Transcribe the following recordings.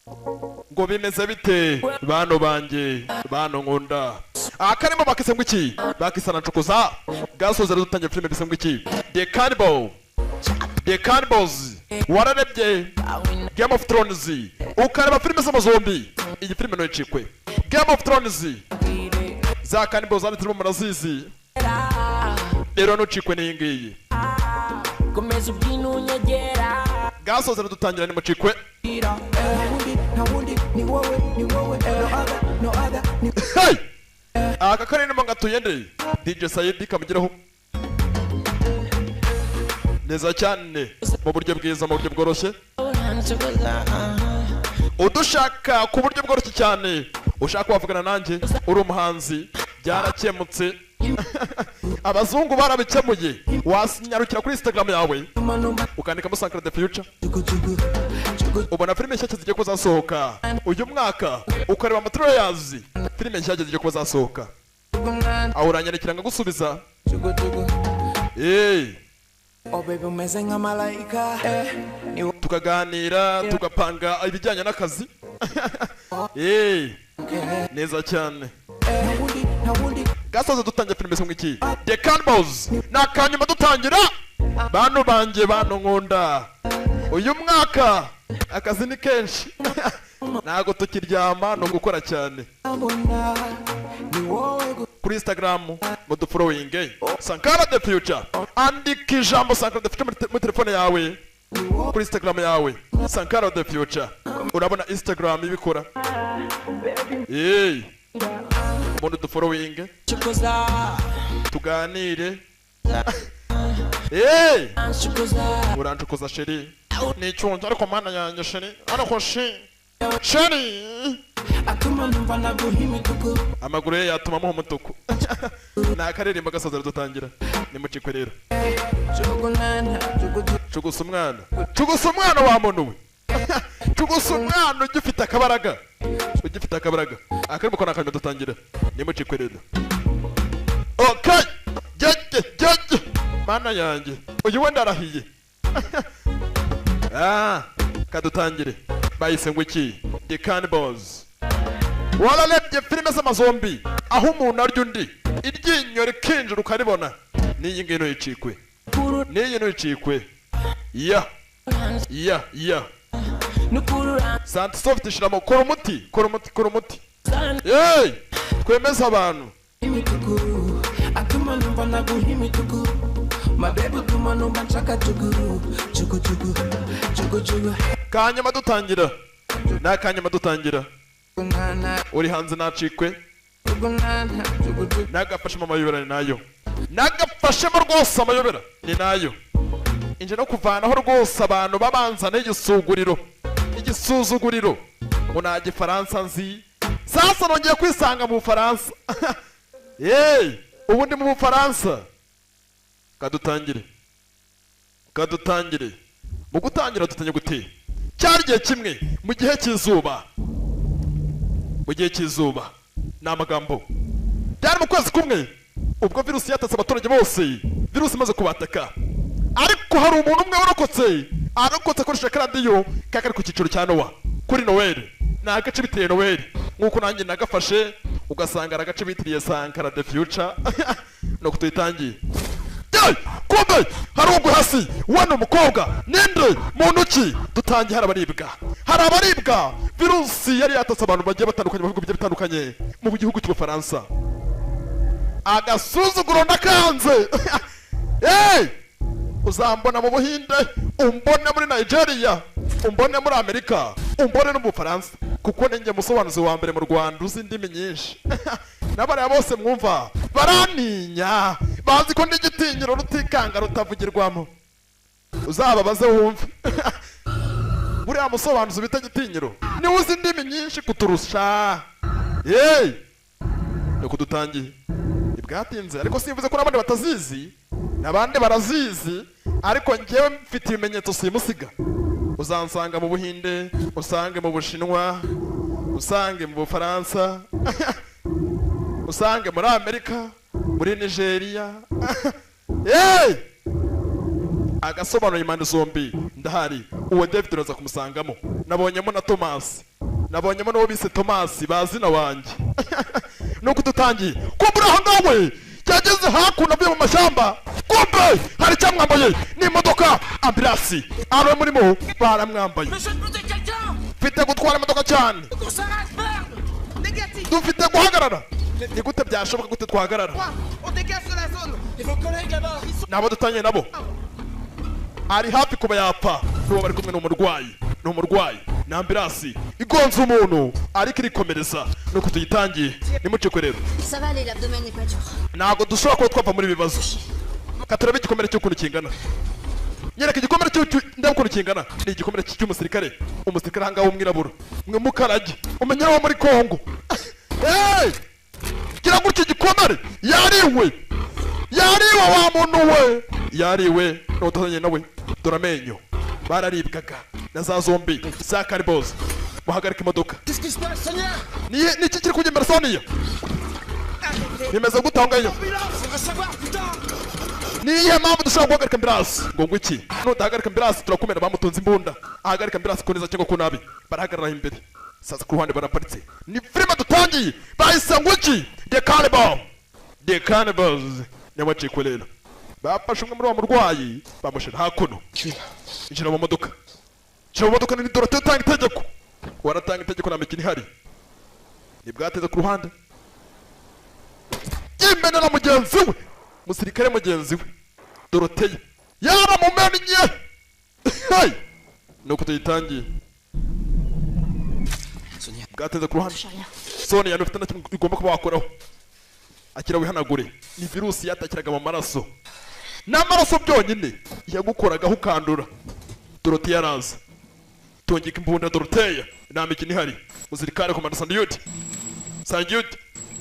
ngo bimeze bite bano banjye bano nkunda akarimo bakise ngwiki bakisana ncokoza gasoza dutangiye filime bise ngwiki The Cannibals wararebye Game of Thrones ukareba filime z'amazombi iyi filime no icikwe Game of Thrones za Cannibals zanditse murazizi rero no icikwe ni ngiyi komeza ubwinu nyegera gasoza dutangira ni mucikwe hey aka karine mo ngatuye nde DJ Saidi kamugiraho neza cyane mu buryo bwiza mu buryo bworoshye udushaka ku buryo bworoshye cyane ushaka wavugana nanjye uri umuhanzi byarakemutse abazungu barabikemuye wasinyarukira kuri Instagram yawe ukandikamo Sankara the Future ubona filime nshyashya zigiye kuzasohoka uyu mwaka ukareba amatrailers filime nshyashya zigiye kuzasohoka aho uranyandikira ngagusubiza baby umeze nka malaika tukaganira tugapanga ibijyanye n'akazi neza cyane gasoza dutangira filime zimwe iki The Cannibals nakanyuma dutangira bano banjye bano nkunda uyu mwaka akazi ni kenshi ntago tukiryama no gukora cyane kuri Instagram mudufollowing Sankara the Future andika ijambo Sankara the Future muri telefone yawe kuri Instagram yawe Sankara the Future urabona Instagram ibikora mudufollowing tuganire urancukoza sheri nicyunze ariko mana yanjye sheri ariko sheri atuma numva naguhimituku amaguru ye yatuma mu umutuku nakaririmba gasoza dutangira nimucikwe rero cugusa umwana wa muntu we cugusa umwana ugifite akabaraga akarimo ko nakanyuma dutangira nimucikwe rero okay jeje mana yanjye uyu wenda arahiye kadutangire bayise ngwiki The Cannibals wararebye filime z'amazombi aho umuntu arya undi iryinyo rikinjira ukaribona n'iyi ngino yicikwe ya Santisoft ishiramo kora umuti twemeza abantu atuma numva naguhimituku mabebu tuma numva nshaka chugu kanyuma dutangira nakanyuma dutangira uri hanze nacikwe nagafashemo amayobera nayo nagafashemo rwose amayobera ni nayo inje no kuvanaho rwose abantu babanzana igisuzuguriro muna gifaransa nzi sasa nongeye kwisanga mu Bufaransa ubundi mu Bufaransa kadutangire mu gutangira dutangiye gute cyari gihe kimwe mu gihe cy'izuba n'amagambo byari mu kwezi kumwe ubwo virusi yatatse abaturage bose virusi imaze kubataka ariko hari umuntu umwe arokotse akoresheje akaradiyo kakari ku cyiciro cya Nowa kuri Noel ni agace bitiriye Noel nk'uko nanjye nagafashe ugasanga ari agace bitiriye Sankara the Future no kutuyitangiye kumbe hari ugwe hasi wano umukobwa ninde muntu ki dutangiye hari abaribwa virusi yari yatatse abantu bagiye batandukanye mu bihugu bigiye bitandukanye mu gihugu cy'Ubufaransa agasuzuguro ndakanze uzambona mu Buhinde umbone muri Nigeria umbone muri Amerika umbone no mu Bufaransa kuko ninjye musobanuzi wa mbere mu Rwanda uzi indimi nyinshi n'abariya bose mwumva baraninya bazi ko n'igitinyiro rutikanga rutavugirwamo uzababaze wumve buriya musobanuzi bita gitinyiro niwe uzi indimi nyinshi kuturusha no kudutangiye ibwatinze ariko simvuze ko n'abandi batazizi n'abandi barazizi ariko njyewe mfite ibimenyetso simusiga uzansanga mu Buhinde usange mu Bushinwa usange mu Bufaransa usange muri Amerika muri Nigeria agasobanura impande zombi ndahari uwo David uraza kumusangamo nabonyemo na Thomas nabonyemo n'uwo bise Tomasi bazina wanjye nuko dutangiye kumbura aho ngawe cyageze hakuno avuye mu mashyamba kumbe hari cyamwambaye n'imodoka ambulance aro murimo baramwambaye mfite gutwara imodoka cyane dufite guhagarara ni gute byashoboka gute twahagarara nabo dutangiye nabo ari hafi kuba yapfa n'uwo bari kumwe n'umurwayi ni ambulance igonze umuntu ariko irikomereza nuko tuyitangiye nimucikwe rero ntabwo dushobora kuba twava muri ibibazo katurabe igikomere cy'ukuntu kingana nyereka igikomere cy'ukuntu kingana ni igikomere cy'umusirikare umusirikare ahangaha w'umwirabura mwe mukarage umenyera wo muri Kongo kira gutya igikomere yariwe wa muntu we yariwe n'utazanye nawe dore amenyo bararibwaga na za zombi za cannibals muhagarika imodoka ni iki kiri kugembera Sonia bimeze gutangayo niye mpamvu dushobora guhagarika ambulance ngo ngwiki nudahagarika ambulance turakumena bamutunze imbunda ahagarika ambulance ku neza cyangwa ku nabi barahagarara imbere sasa ku ruhande baraparitse ni filime dutangiye bahise ngwiki the cannibals nyamacikwe rero bafashe umwe muri wa murwayi bamushira hakuno injira mu modoka ni Dorothée utanga itegeko waratanga itegeko nta mikino ihari nibwateze ku ruhande yimenera mugenzi we musirikare mugenzi we Dorothée yaramumennye nuko tuyitangiye bwateze ku ruhande Sonia ufite na kimwe igomba kuba wakoraho akira wihanagure ni virusi yatakiraga mu maraso n'amaraso byonyine yagukoragaho ukandura Dorothée yaraza tongeka imbunda Dorothée nta mikino ihari musirikare komanda Sandiyuti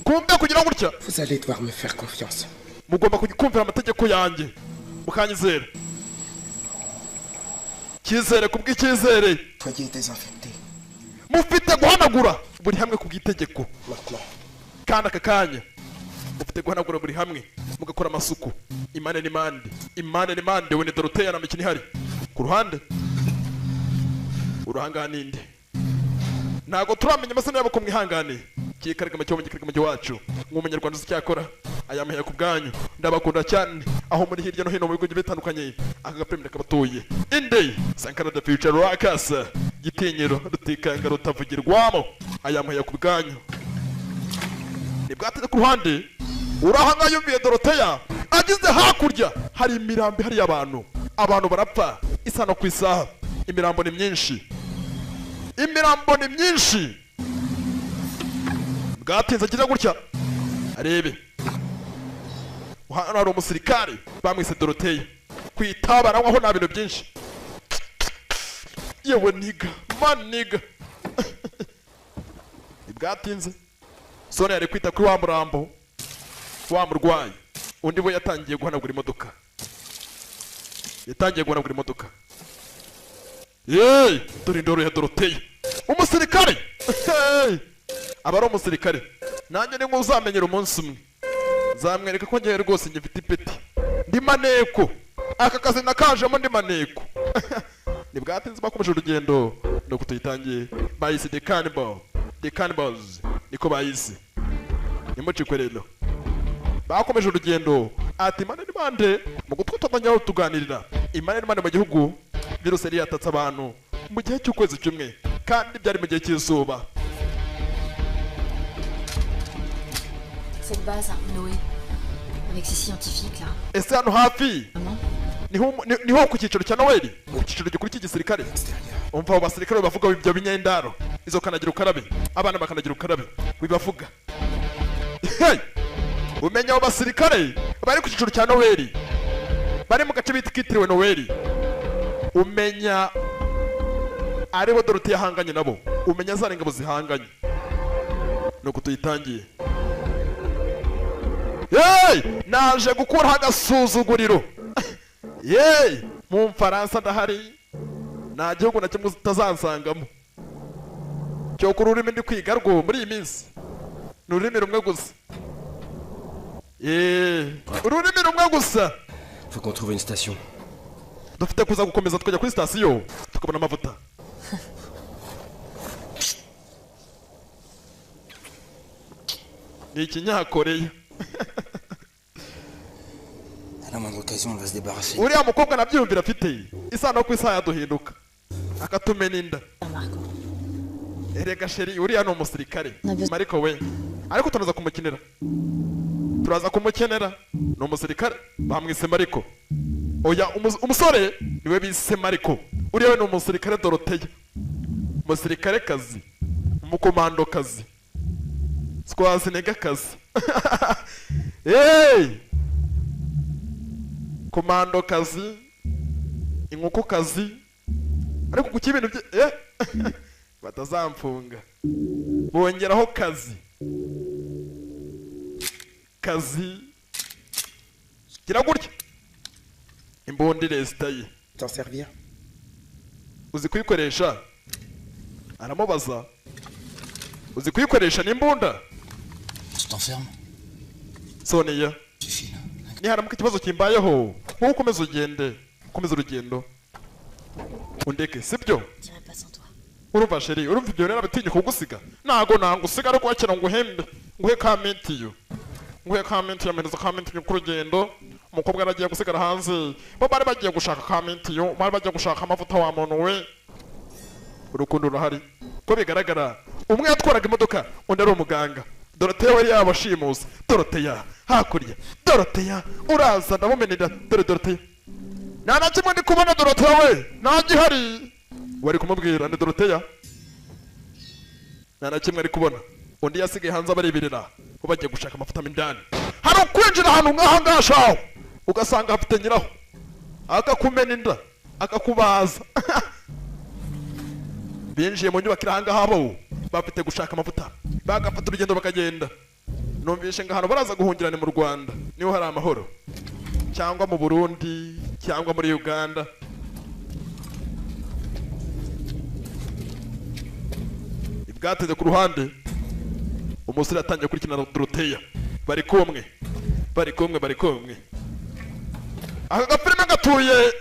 kumbe kugira gutya vous allez devoir me faire confiance mugomba kumvira amategeko yanjye mukanyizera cyizere kubw'icyizere soyez désinfecté mufite guhanagura buri hamwe kubw'itegeko kandi aka kanya mufite guhanagura buri hamwe mugakora amasuku imane n'imande we ni Dorothée nta mikino ihari ku ruhande urahangana ninde ntago turamenya amasano yabo ko mwihangane kikarigama cyo mu gikarigama wacu nk'umunyarwanda uzi cyakora ayamahera ku bwanyu ndabakunda cyane aho muri hirya no hino mu bigo bitandukanye akagapemera kabatuye inde Sankara the future rockers gitinyero rutikanga rutavugirwamo ayamahera ku bwanyu nibwateze ku ruhande urahanga yumviye Dorothée agize hakurya hari imirambi hari abantu barapfa isano ku isaha imirambo ni myinshi bwatinze agira gutya arebe hano hari umusirikare bamwise Dorothée kwitabara aho nta bintu byinshi yewe niga bwatinze Sonia yari kwita kuri wa murambo wa murwayi undi we yatangiye guhanagura imodoka dore indoro ya Dorothée umusirikare aba ari umusirikare nanjye ni nk'uzamenyera umunsi umwe zamwereka ko ngewe rwose ngifite ipeti ndi maneko aka kazi nakajemo ndi maneko nibwatinze bakomeje urugendo nuko tuyitangiye bayise the cannibals niko bayise nimucikwe rero bakomeje urugendo ati imane n'imande mu gutwi tutanyaho tuganirira imane n'imande mu gihugu virusi yari yatatse abantu mu gihe cy'ukwezi kimwe kandi byari mu gihe cy'izuba cette base Noé avec ces scientifiques là ese hano hafi niho ku cyiciro cya Noel ku cyiciro gikuru cy'igisirikare umva abo basirikare bavuga ibyo binyendaro izo kanagira ukarabe abana bakanagira ukarabe bibavuga umenya abo basirikare bari ku cyiciro cya Noel bari mu gace bitwitiriwe Noel umenya aribo Dorothée yahanganye nabo umenya za ngabo zihanganye nuko tuyitangiye naje gukuraho agasuzuguriro mu Mfaransa ndahari nta gihugu na kimwe utazansangamo cyo ku rurimi ndi kwiga rwo muri iyi minsi ni ururimi rumwe gusa ururimi rumwe gusa faut qu'on trouve une station dufite kuza gukomeza tukajya kuri station tukabona amavuta ni ikinyakoreya. À la moindre occasion, on va se débarrasser. uriya mukobwa nabyiyumvira afite isa no ku isaha yaduhinduka akatumena inda. Marco. Erega sheri uriya ni umusirikare Nabyo- Mariko we, ariko turaza kumukenera, turaza kumukenera. Ni umusirikare bamwise Mariko. Oya umusore niwe bise Mariko, uriya we ni umusirikare Doroteya, umusirikare kazi, umukomando kazi, Schwarzenegger kazi. Hey! Komando kazi, inkoko kazi, ariko kuki ibintu bye batazamfunga bongeraho kazi gira gutya imbundi resita ye. T'en servir? Uzi kuyikoresha? Aramubaza, uzi kuyikoresha n'imbunda? Tu t'enfermes? Sonia, Suffit. niharamuka ikibazo kimbayeho wowe ukomeza ugende, ukomeza urugendo undeke, sibyo? Je n'irai pas sans toi. Urumva sheri, urumva ibyo rero abitinye kugusiga? Ntago nangusiga ariko wakira nguhembe, nguhe ka mentiyo, nguhe ka mentiyo, ameneza ka mentiyo ku rugendo. Umukobwa yaragiye gusigara hanze, bo bari bagiye gushaka ka mentiyo, bari bagiye gushaka amavuta wa muntu we. Urukundo rurahari ko bigaragara, umwe yatwaraga imodoka undi ari umuganga. Doroteya wari yabashimusi, Doroteya hakurya, Doroteya uraza ndamumenera, dore Doroteya nta na kimwe ndi kubona, Doroteya we nta gihari. Wari kumubwira ni Doroteya, nta na kimwe ari kubona. Undi yasigaye hanze abareberera bo bagiye gushaka amavuta mindani. Hari ukwinjira ahantu nk'aha ngashaho ugasanga hafite nyiraho akakumena inda akakubaza. Binjiye mu nyubako iri ahangaha bo bafite gushaka amavuta, bagafata urugendo bakagenda. Numvishe ngo ahantu baraza guhungirana mu Rwanda niho hari amahoro, cyangwa mu Burundi cyangwa muri Uganda. Ibwateze ku ruhande, umusore atangiye kurikina Doroteya. Bari kumwe. Aka gafilime gatuye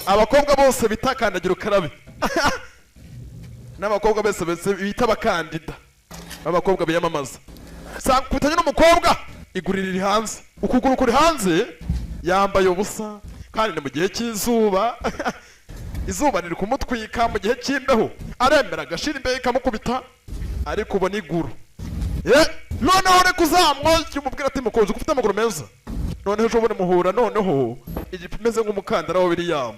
abakobwa bose bita kandagira ukarabe. N'abakobwa bose bita abakandida, abakobwa biyamamaza. Sanga kubitanye n'umukobwa igurira iri hanze, ukuguru kuri hanze yambaye ubusa, kandi ni mu gihe cy'izuba. Izuba riri kumutwika mu gihe cy'imbeho, aremera agashira imbeho ikamukubita, ariko ubona iguru. Noneho reka uzamwoshye umubwira ati mukunzi ufite amaguru meza, noneho ejo bundi muhura, noneho ijipo imeze nk'umukandara wa William.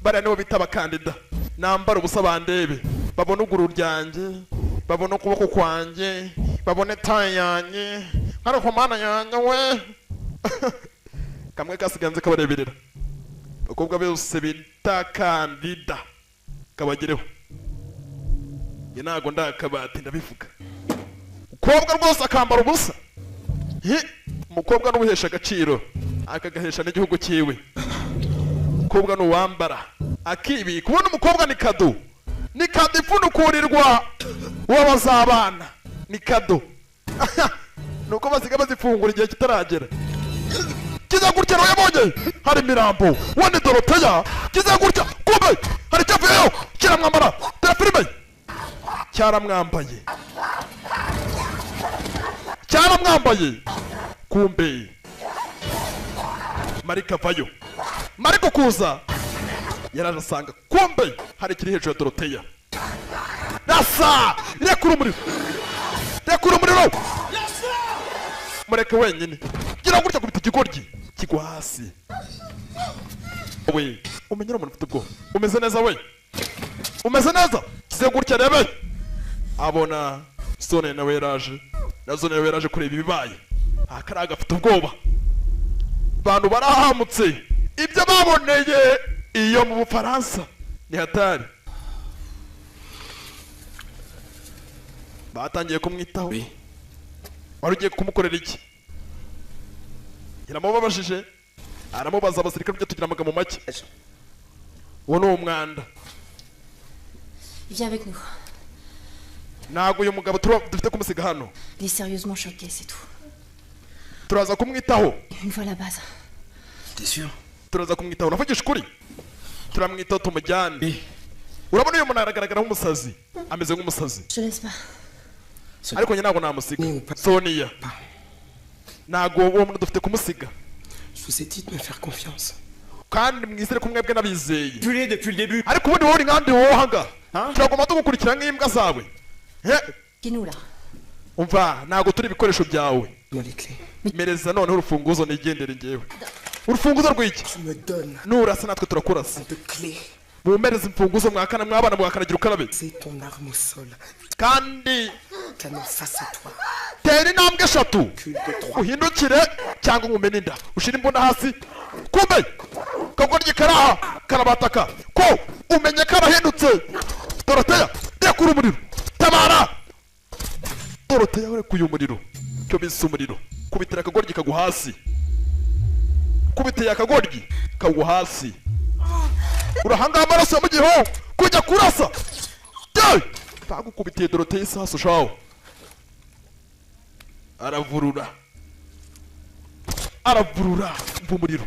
Bariya nibo bita abakandida. Nambara ubusa bandebe, babone uguru ryanjye, babone ukuboko kwanjye, babone taye yanjye, ariko mana yanjye we. Kamwe kasiganze kabareberera, abakobwa bose bita kandida kabagereho. Ye ntago ndakabati ndabivuga. Umukobwa rwose akambara ubusa, umukobwa n'ubuhesha agaciro akagahesha n'igihugu cyiwe. Umukobwa n'uwambara akibika, ubona umukobwa ni kado, ni kado ipfundukurirwa w'abazabana, ni kado. Nuko basiga bazifungura igihe kitaragera. Kiza gutya yabonye hari imirambo, wone Doroteya kiza gutya kumbe hari cyavuyeyo kiramwambara, dore filime cyaramwambaye kumbe Mariko avayo. Mariko kuza yaraje asanga kumbe hari kiri hejuru ya Doroteya. Rasa rekura umuriro, mureke wenyine, gira gutya kubita ikigoryi kigwa hasi. We umenyera umuntu ufite ubwoba, umeze neza we, umeze neza, kize gutya rebe. Abona Sonia nawe yaraje, na Sonia nawe yaraje kureba ibibaye. Akaraga afite ubwoba, abantu barahamutse, ibyo baboneye iyo mu Bufaransa ni hatari. Batangiye kumwitaho. Wari ugiye kumukorera iki? Yaramubabajije, aramubaza abasirikare byo tugira amagambo make. Uwo ni umwanda. Viens avec nous. Ntago uyu mugabo dufite kumusiga hano. Il est sérieusement choqué, c'est tout. Turaza kumwitaho. Une fois la base. T'es sûr? Turaza kumwitaho, uravugisha ukuri? Turamwitaho tumujyane. Urabona uyu muntu aragaragara nk'umusazi, ameze nk'umusazi. Je te laisse pas. ariko njye ntabwo namusiga Sonia ntabwo uwo muntu dufite kumusiga. Je vous ai dit de me faire confiance. kandi mwizere ko mwebwe nabizeye Depuis le début. ariko ubundi wowe uri nkandi wohanga turagomba tugukurikira nk'imbwa zawe. Dis-nous là. umva ntabwo turi ibikoresho byawe. Moi les clés. mereza noneho urufunguzo nigendere ngewe. urufunguzo rw'iki? Tu me donnes nurasa natwe turakurasa. de clés. mumpereze imfunguzo mwakana mwabana mwakanagira ukarabe. C'est ton arme au sol. kandi Canon face à toi. tera intambwe eshatu Cul de trois. uhindukire cyangwa nkumene inda ushira imbunda hasi kumbe kagoryi karaha karabataka ko umenye karahindutse. Doroteya rekura umuriro tabara. Doroteya urekuye umuriro cyo bise umuriro kubitira akagoryi kagwa hasi. kubitira akagoryi kagwa hasi. urahanga amaraso mu giho kujya kurasa. bagukubitiye Doroteya isasu shawo aravurura mva umuriro.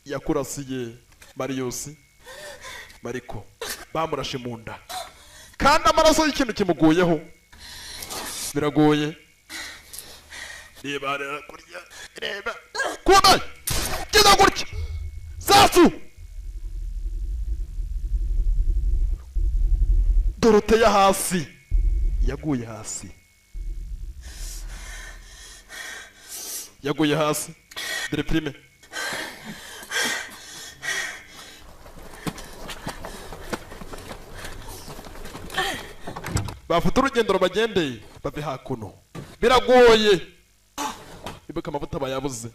yakurasiye Marius Mariko bamurashe mu nda kandi amaraso y'ikintu kimuguyeho biragoye. reba kurya reba kuba kiza gutya sasu. Doroteya hasi yaguye hasi dore prime. bafite urugendo rubagendeye bave hakuno biragoye. ibuka amavuta bayabuze.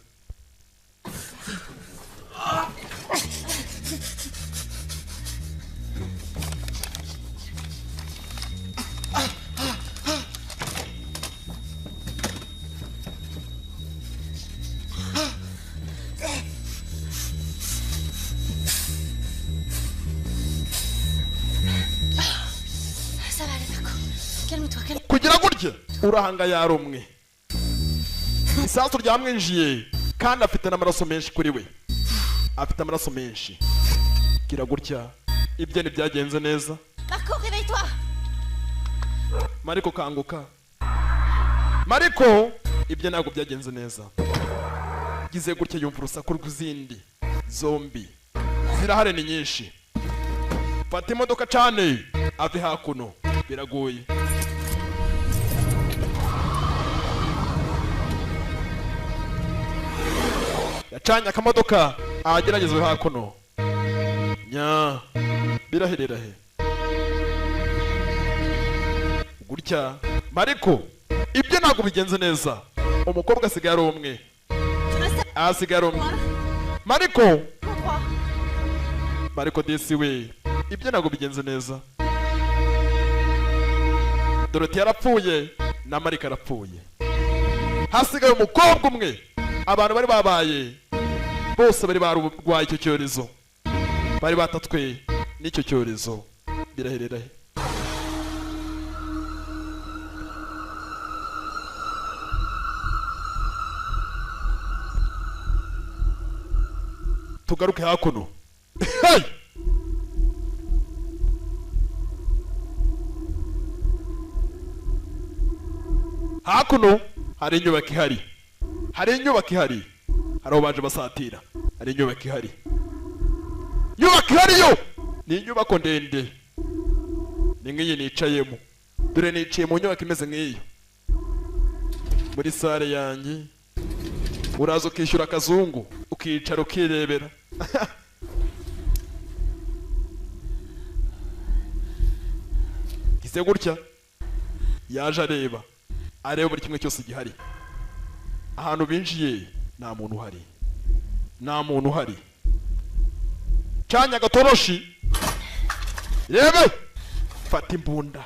Ça va aller, Marco. Calme-toi, calme. kugira gutya urahanga yarumwe isasu ryamwinjiye kandi afite n'amaraso menshi kuri we. afite amaraso menshi. gira gutya ibyo ntibyagenze neza. Marco, réveille-toi. Mariko kanguka. Mariko ibyo ntabwo byagenze neza. gize gutya yumva urusaku rw'izindi zombi zirahari ni nyinshi. fata imodoka cyane ave hakuno biragoye. yacanye akamodoka ageragezwe hakuno nya biraherera he gutya. Mariko ibyo ntabwo bigenze neza. umukobwa asigaye ari umwe. asigaye ari umwe. Mariko disi we ibyo ntabwo bigenze neza. Doroteya yarapfuye na Mariko arapfuye. hasigaye umukobwa umwe. abantu bari babaye bose bari barwaye icyo cyorezo bari batatswe n'icyo cyorezo. biraherera he tugaruke hakuno. hakuno hari inyubako ihari. hari aho baje basatira. hari inyubako ihari yo ni inyubako ndende. ni nk'iyi nicayemo. dore niciye mu nyubako imeze nk'iyo muri sare yanjye. uraza ukishyura akazungu ukicara ukirebera. gise gutya yaje areba buri kimwe cyose gihari. ahantu binjiye nta muntu uhari. canya agatoroshi rebe. fata imbunda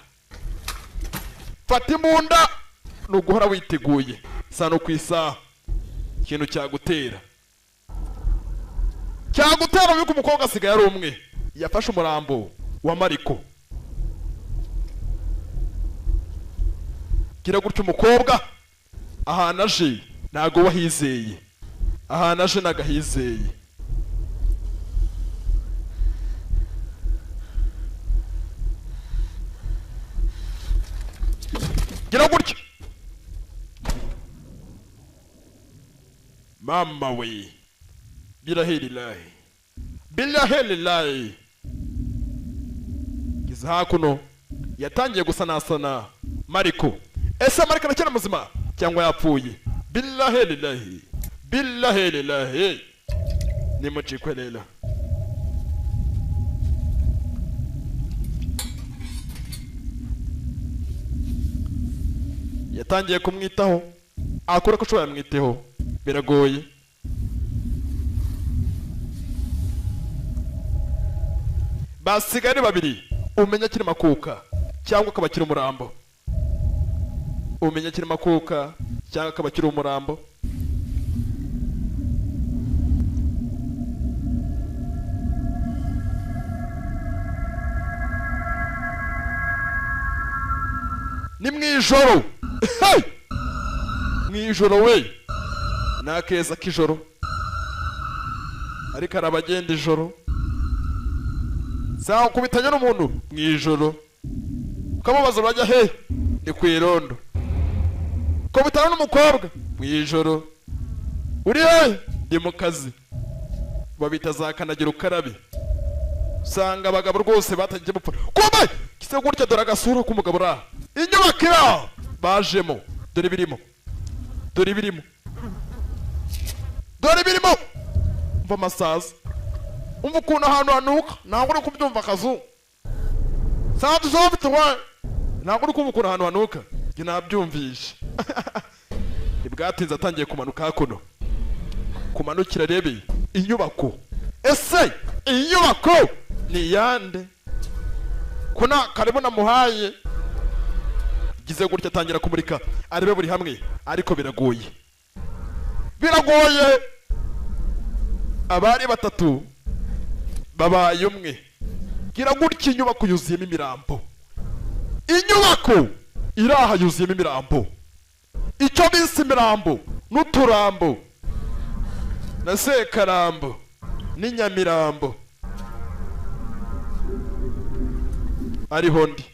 ni uguhora witeguye. sa no ku isaha ikintu cyagutera yuko umukobwa asigaye ari umwe. yafashe umurambo wa Mariko. gira gutya umukobwa ahantu aje ntago wahizeye. nagahizeye. gira gutya mama we birahirilahi birahirilahi gize hakuno yatangiye gusanasana Mariko. Ese Mariko aracyari muzima cyangwa yapfuye? Birahirilahi birahirilahi nimucikwe rero. Yatangiye kumwitaho akora ko ashobora yamwiteho biragoye. Basigare babiri, umenya kiri makuka cyangwa akaba kiri umurambo. Umenya kiri makuka cyangwa akaba kiri umurambo. Ni mwijoro. Hey! Mwijoro we. Nakeza kijoro. Ariko arabagenda ijoro. Sawa kubitanya n'umuntu mwijoro. Ukamubaza urajya he? Ni kwirondo. Kubitana n'umukobwa mwijoro. Uri he? Ndi mu kazi. Babita za kanagira ukarabe. Sanga abagabo rwose batagiye bupfa. Kumbe kise gutya dore agasura k'umugabo ra. Inyubakira bajemo dore birimo. Dore birimo. Dore birimo. Umva masaza. Umva ukuntu ahantu hanuka. Ntabwo uri kubyumva akazu. Saa tuzofite wa. Ntabwo uri kumva ukuntu ahantu hanuka. Njye nabyumvishe. Ibwatinze atangiye kumanuka hakuno. Kumanukira rebe inyubako. Ese inyubako ni yande? Kuna karibu namuhaye. Gize gutya atangira kumurika arebe buri hamwe ariko biragoye. Biragoye. Abari batatu babaye umwe. Gira gutya inyubako yuzuyemo imirambo. Inyubako iraha yuzuyemo imirambo. Icyo bise imirambo n'uturambo na sekarambo n'inyamirambo. Ariho ndi.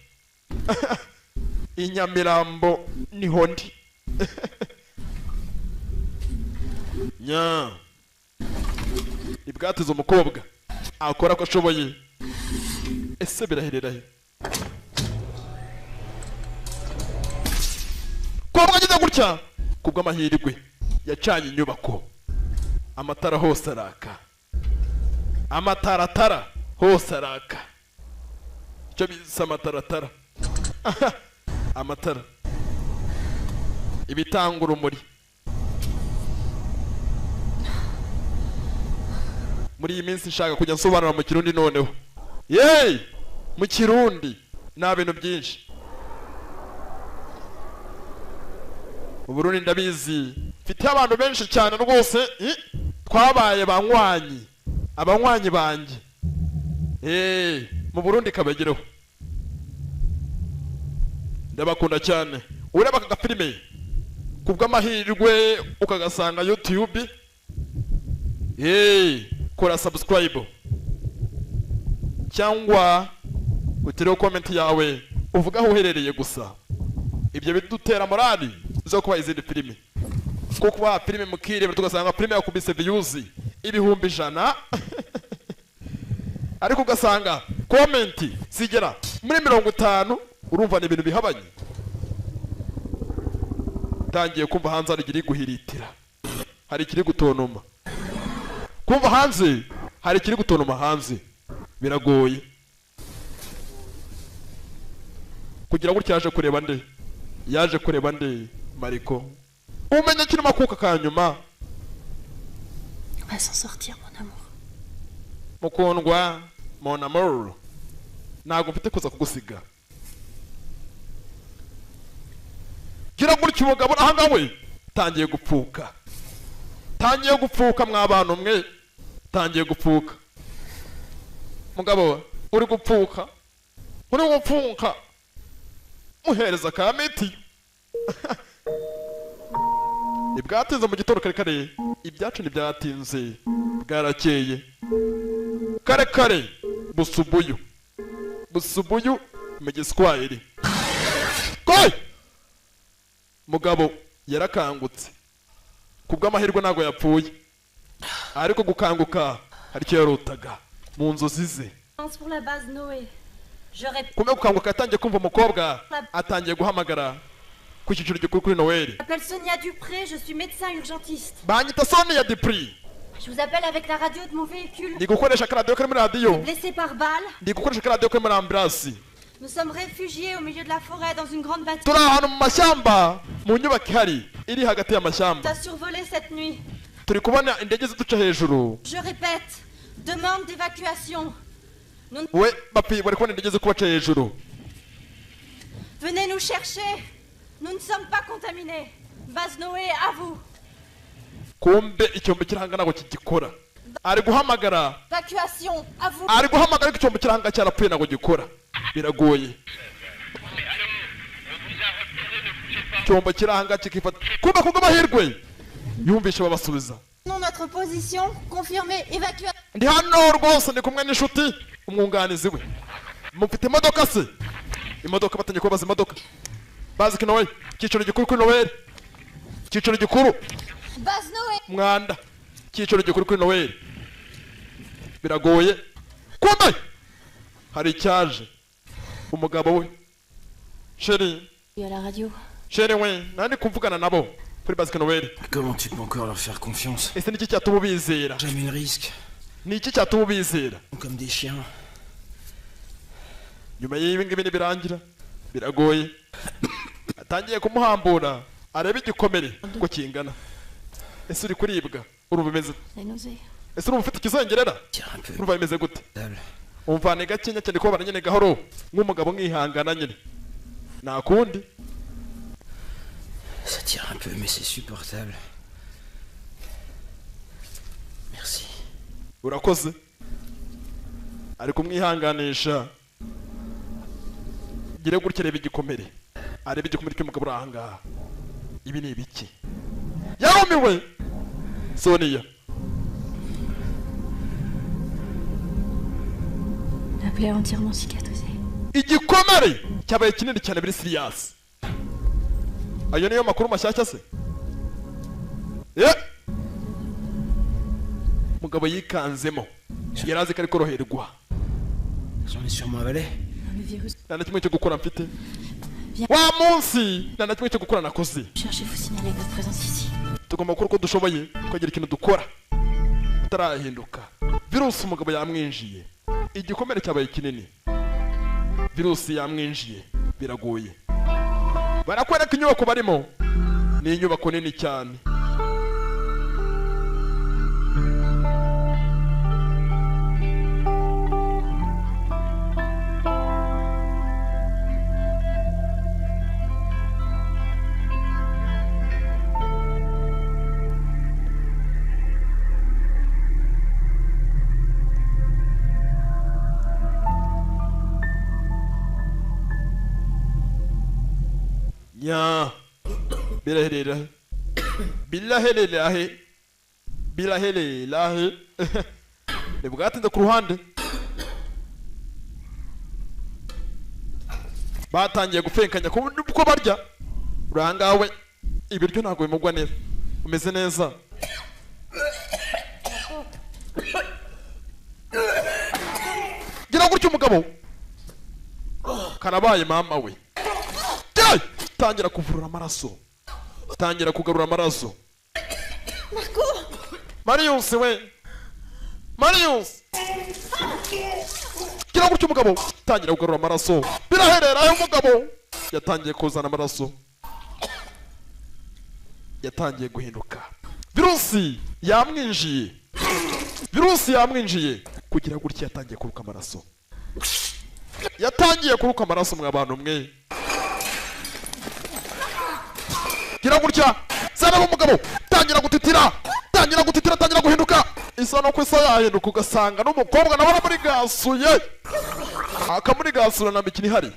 Inyamirambo niho ndi. Nya ibwatiza umukobwa akora ko ashoboye. Ese biraherera he? Kobwa ageze gutya kubw'amahirwe yacanye inyubako. Amatara hose araka. Amataratara hose araka. Icyo bisa amataratara. Amatara. Ibitanga urumuri. Muri iyi minsi nshaka kujya nsobanura mu Kirundi noneho. Yey! Mu Kirundi nta bintu byinshi. Mu Burundi ndabizi mfite abantu benshi cyane rwose twabaye banywanyi. Abanywanyi banjye. Mu Burundi kabagireho. Ndabakunda cyane. Ureba aka filime kubw'amahirwe ukagasanga YouTube. Kora subscribe cyangwa utire comment yawe uvuga aho uherereye gusa. Ibyo bidutera morali zo kuba izindi filime. Kuko ba filime mukireba tugasanga filime yakubise views ibihumbi 100. Ariko ugasanga comment sigera muri 50. Urumva ni ibintu bihabanye. Tangiye kumva hanze ari giri guhiritira. Hari kiri gutonoma. Kumva hanze hari kiri gutonoma hanze. Biragoye. Kugira ngo cyaje kureba nde? Yaje kureba nde Mariko? Umenya kiri makuka kanyuma. On va s'en sortir, mon amour. Mukundwa, mon amour. Ntago mfite kuza kugusiga. Gira gutya umugabo ahangawe tangiye gupfuka. Tangiye gupfuka mw'abantu mwe. Tangiye gupfuka. Mugabo uri gupfuka. Uri gupfuka. Muhereza ka miti. Ibwatinze mu gitondo kare ibyacu ntibyatinze bwarakeye. Kare busubuyu mu Giswahili. Koi! mugabo yarakangutse kubw'amahirwe ntago yapfuye ariko gukanguka hari icyo yarutaga mu nzozi ze. Pour la base Noé. Je répète. Kumwe gukanguka yatangiye kumva umukobwa atangiye guhamagara ku cyiciro gikuru kuri Noël. Je m'appelle Sonia Dupré, je suis médecin urgentiste. Banyita Sonia Dupré. Je vous appelle avec la radio de mon véhicule. Ndi gukoresha radio kuri radio. Blessé par balle. Ndi gukoresha radio kuri ambulance. Nous sommes réfugiés au milieu de la forêt dans une grande bâtisse. Turi ahantu mu mashyamba mu nyubako ihari iri hagati y'amashyamba. Ça a survolé cette nuit. Turi kubona indege ziduca hejuru. Je répète, demande d'évacuation. We bapi bari kubona indege zo kubaca hejuru. Venez nous chercher. Nous ne sommes pas contaminés. Base Noé, à vous. Kumbe icyombo kiranga nago kigikora. Ari guhamagara. Évacuation, à vous. Ari guhamagara ko icyombo kiranga cyarapfuye nago gikora. Biragoye. Icyombo kiranga kikifata. Kumbe kubw'amahirwe. Yumvishe babasubiza. Non, notre position, confirmée, évacuation. Ndi hano rwose ndi kumwe n'inshuti umwunganizi we. Mufite imodoka se? Imodoka batanye kubaza imodoka. Bazi kino we, cyiciro gikuru kuri Noel. Cyiciro gikuru. Base Noé. Mwanda. Cyiciro gikuru kuri Noel. Biragoye. Kumbe hari cyaje. Umugabo we. Chérie. Il y a la radio. Chérie we, nandi kumvugana nabo. Kuri Base Noel. Comment tu peux encore leur faire confiance? Ese niki cyatuma bizera? Jamais une risque. Niki cyatuma bizera? Comme des chiens. Nyuma y'ibi ngibi birangira. Biragoye. Atangiye kumuhambura. Areba igikomere uko kingana. Ese uri kuribwa? Urubimeze. Ese uri ufite ikizengerera? Urumva bimeze gute? Umva ne gakenya cyane ko baranyene gahoro nk'umugabo nkihangana nyine. Nakundi. Ça tire un peu, mais c'est supportable. Merci. Urakoze. Ari kumwihanganisha. Gire gutya reba igikomere. Areba igikomere cy'umugabo urahanga. Ibi ni ibiki? Yarumiwe. Sonia. La plaie entièrement cicatrisée. Igikomere cyabaye kinini cyane biri serious. Ayo niyo makuru mashyashya se? Mugabo yikanzemo. Yarazi ko ari koroherwa. J'en ai sûrement avalé. Le virus. Nta na kimwe cyo gukora mfite. Wa munsi nta na kimwe cyo gukora nakoze. Cherchez-vous signaler votre présence ici. Tugomba gukora uko dushoboye kugira ikintu dukora. Utarahinduka. Virusi umugabo yamwinjiye. Igikomere cyabaye kinini. Virusi yamwinjiye. Biragoye. Barakwereka inyubako barimo. Ni inyubako nini cyane. Ya bilahelelahe bilahelelahe bilahelelahe nibwatinze ku ruhande batangiye gufenkanya ko barya urangawe ibiryo ntabwo bimugwa neza umeze neza gira gutyo umugabo karabaye mama we tangira kuvurura amaraso tangira kugarura amaraso Marius we Marius gira gutyo umugabo tangira kugarura amaraso biraherera ayo umugabo yatangiye kuzana amaraso yatangiye guhinduka virusi yamwinjiye kugira gutya yatangiye kuruka amaraso mw'abantu mwe gira gutya zana umugabo tangira gutitira tangira guhinduka isa no kwisa yahinduka ugasanga n'umukobwa nawe muri gasuye akamuri gasura na mikini hari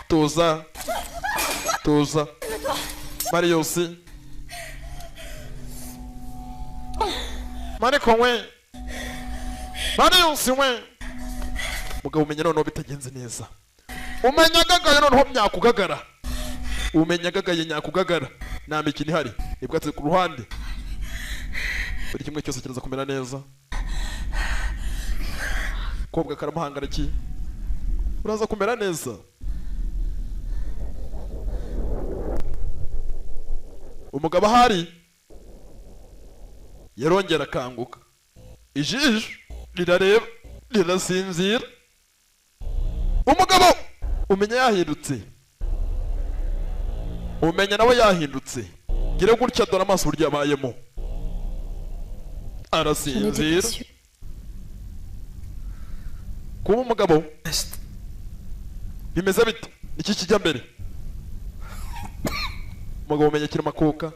tuza Marius Mariko we Marius we mugabo umenya noneho bitagenze neza umenya gagaye noneho myakugagara umenya agagaye nyakugagara nta mikino ihari ibwatsi ku ruhande buri kimwe cyose kiraza kumera neza kobwa karamuhangarikiye uraza kumera neza umugabo ahari yarongera akanguka ijisho rirareba rirasinzira umugabo umenya yahindutse umenya nawe yahindutse gire gutya dore amaso uburyo yabayemo arasinzira kuba umugabo bimeze bite iki kijya mbere umugabo umenya kirimo akuka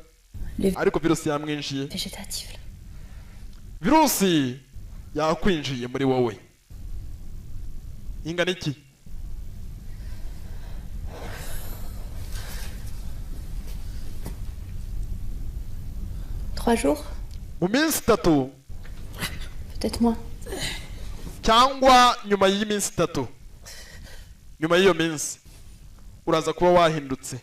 ariko virusi yamwinjiye virusi yakwinjiye muri wowe ingana iki 3 jours mu minsi 3 peut-être moins cyangwa nyuma y'iminsi 3 nyuma y'iyo minsi uraza kuba wahindutse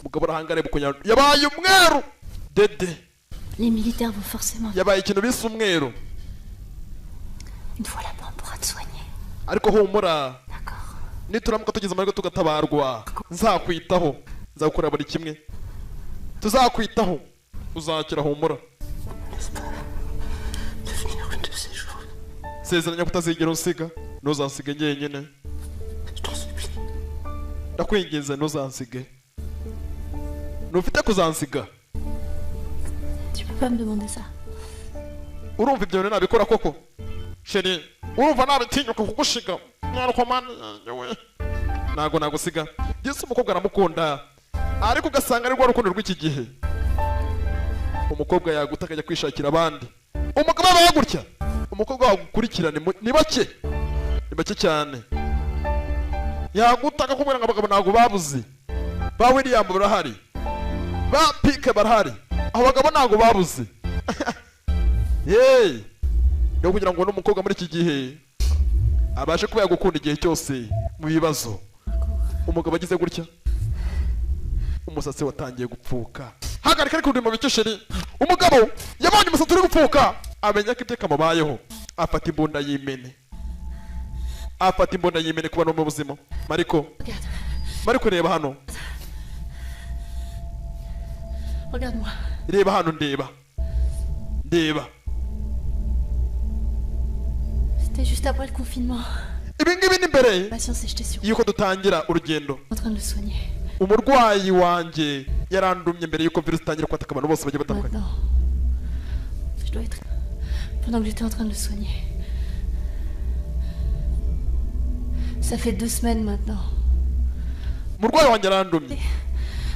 mugabo arahangare bukunya yabaye umweru dede les militaires vont forcément yabaye ikintu bisa umweru une fois là-bas on pourra te soigner ariko humura d'accord nituramuka tugeze amahirwe tugatabarwa nzakwitaho nzakora buri kimwe tuzakwitaho uzakira humura sezeranya kutazigera unsiga ntuzansiga njyenyine ndakwinginze ntuzansiga ntufite kuzansiga tu peux pas me demander ça urumva ibyo bintu nabikora koko sheri urumva nabitinyuka kugushiga mwana yanjye we ntago nagusiga Yesu umukobwa aramukunda ariko ugasanga ari rwa rukundo rw'iki gihe umukobwa yaguta akajya kwishakira abandi umugabo aba yagutya umukobwa wagukurikirane ni bake cyane yaguta akakubwira ngo abagabo ntago babuze ba William barahari ba Pike barahari aho bagabo ntago babuze hey no kugira ngo n'umukobwa muri iki gihe abashe kuba yagukunda igihe cyose mu bibazo umugabo agize gutya umusatsi watangiye gupfuka hagarika ariko urimo bicyo sheri umugabo yabonye umusatsi uri gupfuka amenya ko ibyo kamubayeho afata imbunda y'imene kuba no mu buzima Mariko reba hano regarde-moi reba hano ndeba c'était juste après le confinement ibi ngibi ni mbere patience et j'étais sûre yuko dutangira urugendo en train de le soigner umurwayi wanjye yarandumye mbere yuko virusi itangira kwataka abantu bose bagiye batandukanye maintenant je dois être pendant que j'étais en train de le soigner ça fait 2 semaines maintenant umurwayi wanjye yarandumye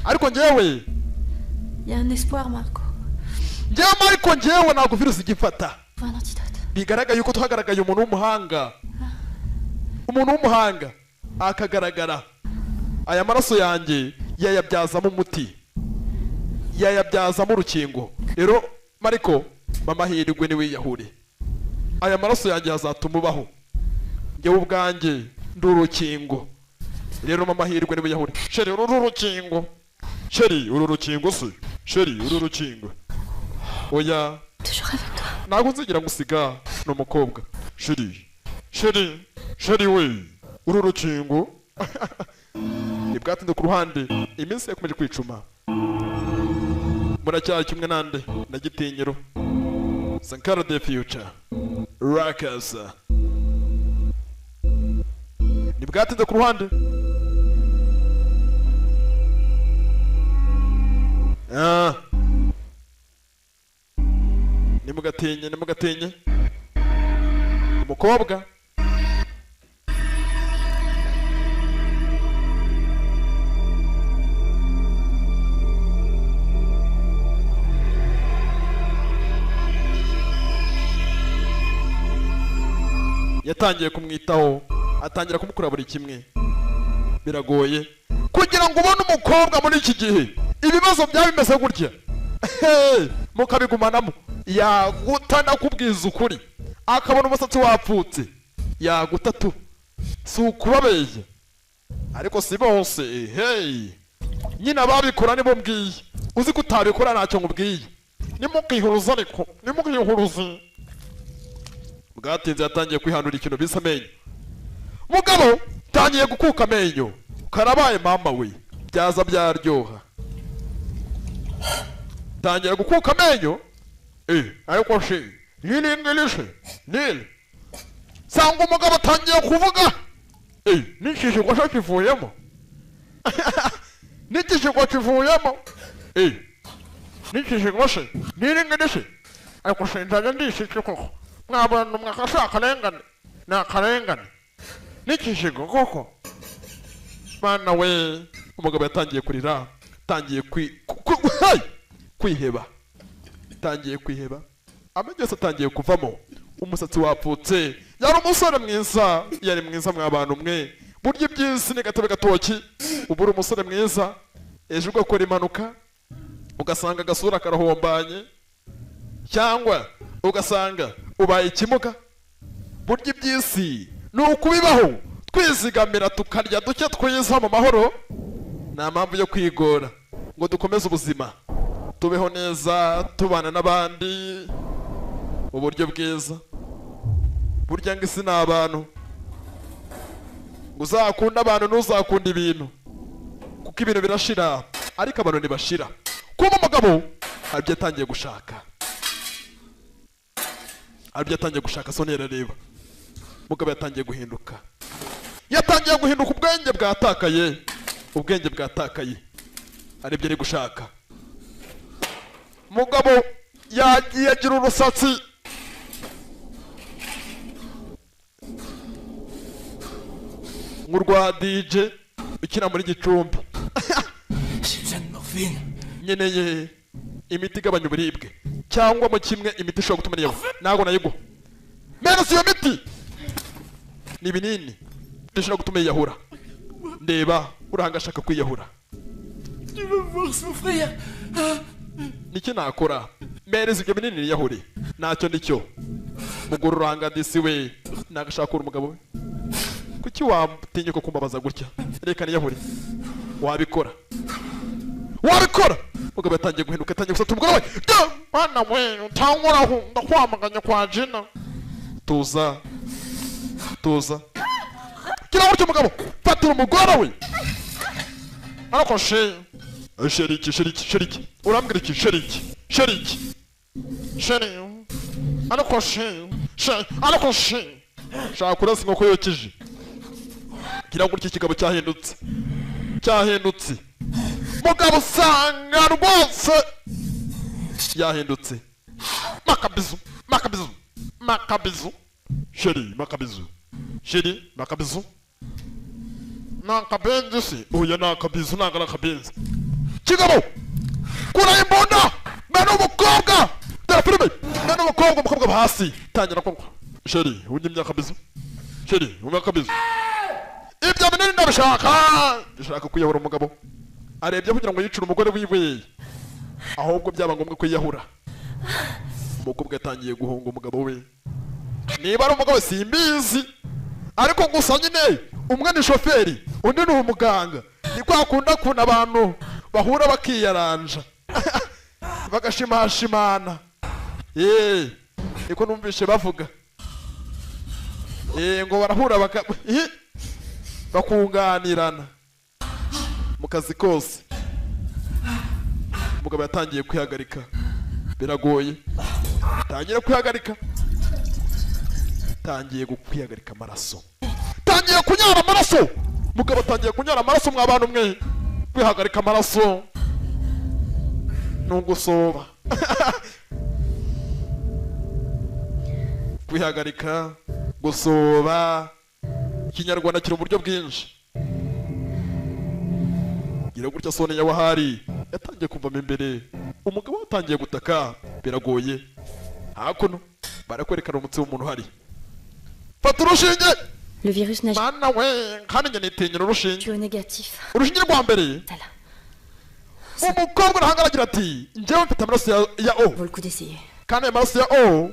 ariko njyewe il y a un espoir Marco ariko njyewe ntabwo virusi igifata un antidote bigaragaye yuko tuhagaragaye umuntu w'umuhanga akagaragara aya maraso yanjye yayabyazamo umuti yayabyazamo urukingo rero Mariko mama hirwe ni wiyahure aya maraso yanjye azatuma ubaho njyewe ubwanjye ndi urukingo rero mama hirwe ni wiyahure sheri uru rukingo oya toujours avec toi ntabwo nzigira gusiga ni umukobwa sheri we uru rukingo ibwatinze ku ruhande iminsi yakomeje kwicuma muracyari kimwe nande na Gitinyiro Sankara the future Rakasa nibwatinze ku ruhande nimugatinye umukobwa yatangiye kumwitaho atangira kumukora buri kimwe biragoye kugira ngo ubone umukobwa muri iki gihe ibibazo byabimeze gutya mukabigumanamo yaguta ndakubwiza ukuri akabona umusatsi wapfutse yaguta si ukubabeshya ariko si bose hey nyina babikora nibo mbwiye uzi ko utabikora ntacyo nkubwiye nimukihuruza ariko nimukihuruza bwatinze yatangiye kwihandura ikintu bisa amenyo mugabo tangiye gukuka amenyo karabaye mama we byaza byaryoha tangiye gukuka amenyo ariko she yiringilishe nile sanga umugabo atangiye kuvuga n'ikijigwa cyo kivuyemo n'ikijigwa kivuyemo n'ikijigwa se niringilishe ariko she nzajya ndishike koko mwabana mwakashaka akarengane ni akarengane n'ikijigwa koko bana we umugabo yatangiye kurira tangiye kwiheba tangiye kwiheba amagese atangiye kuvamo umusatsi wapfutse yari umusore mwiza yari mwiza mw'abantu mwe burya iby'isi ni gatebe gatoki ubura umusore mwiza ejo ugakora impanuka ugasanga agasura karahombanye cyangwa ugasanga ubaye ikimuga burya iby'isi ni ukubibaho twizigamira tukarya duke twiza mu mahoro nta mpamvu yo kwigora ngo dukomeze ubuzima tubeho neza tubana n'abandi mu buryo bwiza burya ngo isi ni abantu ngo uzakunda abantu ntuzakunda ibintu kuko ibintu birashira ariko abantu ntibashira kuba umugabo hari ibyo yatangiye gushaka Sonia arareba umugabo yatangiye guhinduka ubwenge bwatakaye ari ibyo ari gushaka umugabo yagiye agira urusatsi nk'urwa DJ ukina muri Gicumbi nyeneye imiti igabanya uburibwe cyangwa mu kimwe imiti ishobora gutuma niyo ntago nayiguha mbere si iyo miti ni ibinini bishobora gutuma yiyahura ndeba urahanga ashaka kwiyahura niki nakora mbereza ibyo binini niyahure ntacyo ndicyo muguru urahanga disi we nagashaka umugabo we kuki watinyuka kumbabaza gutya reka niyahure wabikora mugabo yatangiye guhinduka yatangiye gusata umugore we mwana we utankoraho ndakwamaganya kwa Jina tuza kira gutyo mugabo fatira umugore we ariko sheriki urambwira iki sheriki ariko shaka kurasa inkoko yokeje kira gutyo ikigabo cyahindutse mugabo usanga rwose yahindutse makabizu sheri makabizu nakabenzi se oya nakabizu nagala kabenzi kigabo kura imbunda bano umukobwa dara filime bano umukobwa hasi tangira ko sheri unyimya kabizu ibyo binini ndabishaka kwiyahura umugabo arebye kugira ngo yicure umugore wiwe ahubwo byaba ngombwa kwiyahura umukobwa yatangiye guhunga umugabo we niba ari umugabo simbizi ariko gusa nyine umwe ni shoferi undi ni umuganga ni kwa kunda abantu bahura bakiyaranja bagashimashimana niko numvishe bavuga ngo barahura bakunganirana mu kazi kose umugabo yatangiye kwihagarika biragoye tangiye amaraso umugabo atangiye kunyara amaraso mw'abantu mwe kwihagarika amaraso n'ugusoba kwihagarika gusoba ikinyarwanda kiri uburyo bwinshi gira gutya Sonia wahari yatangiye kuvamo imbere umugabo yatangiye gutaka biragoye hakuno barakwerekana umutsi w'umuntu hari fata urushinge Le virus n'a bana we kandi njye nitinyira urushinge tu es négatif. urushinge rwa mbere umukobwa arahangaragira ati njyewe mfite amaraso ya O Vaut le coup d'essayer. kandi ayo maraso ya O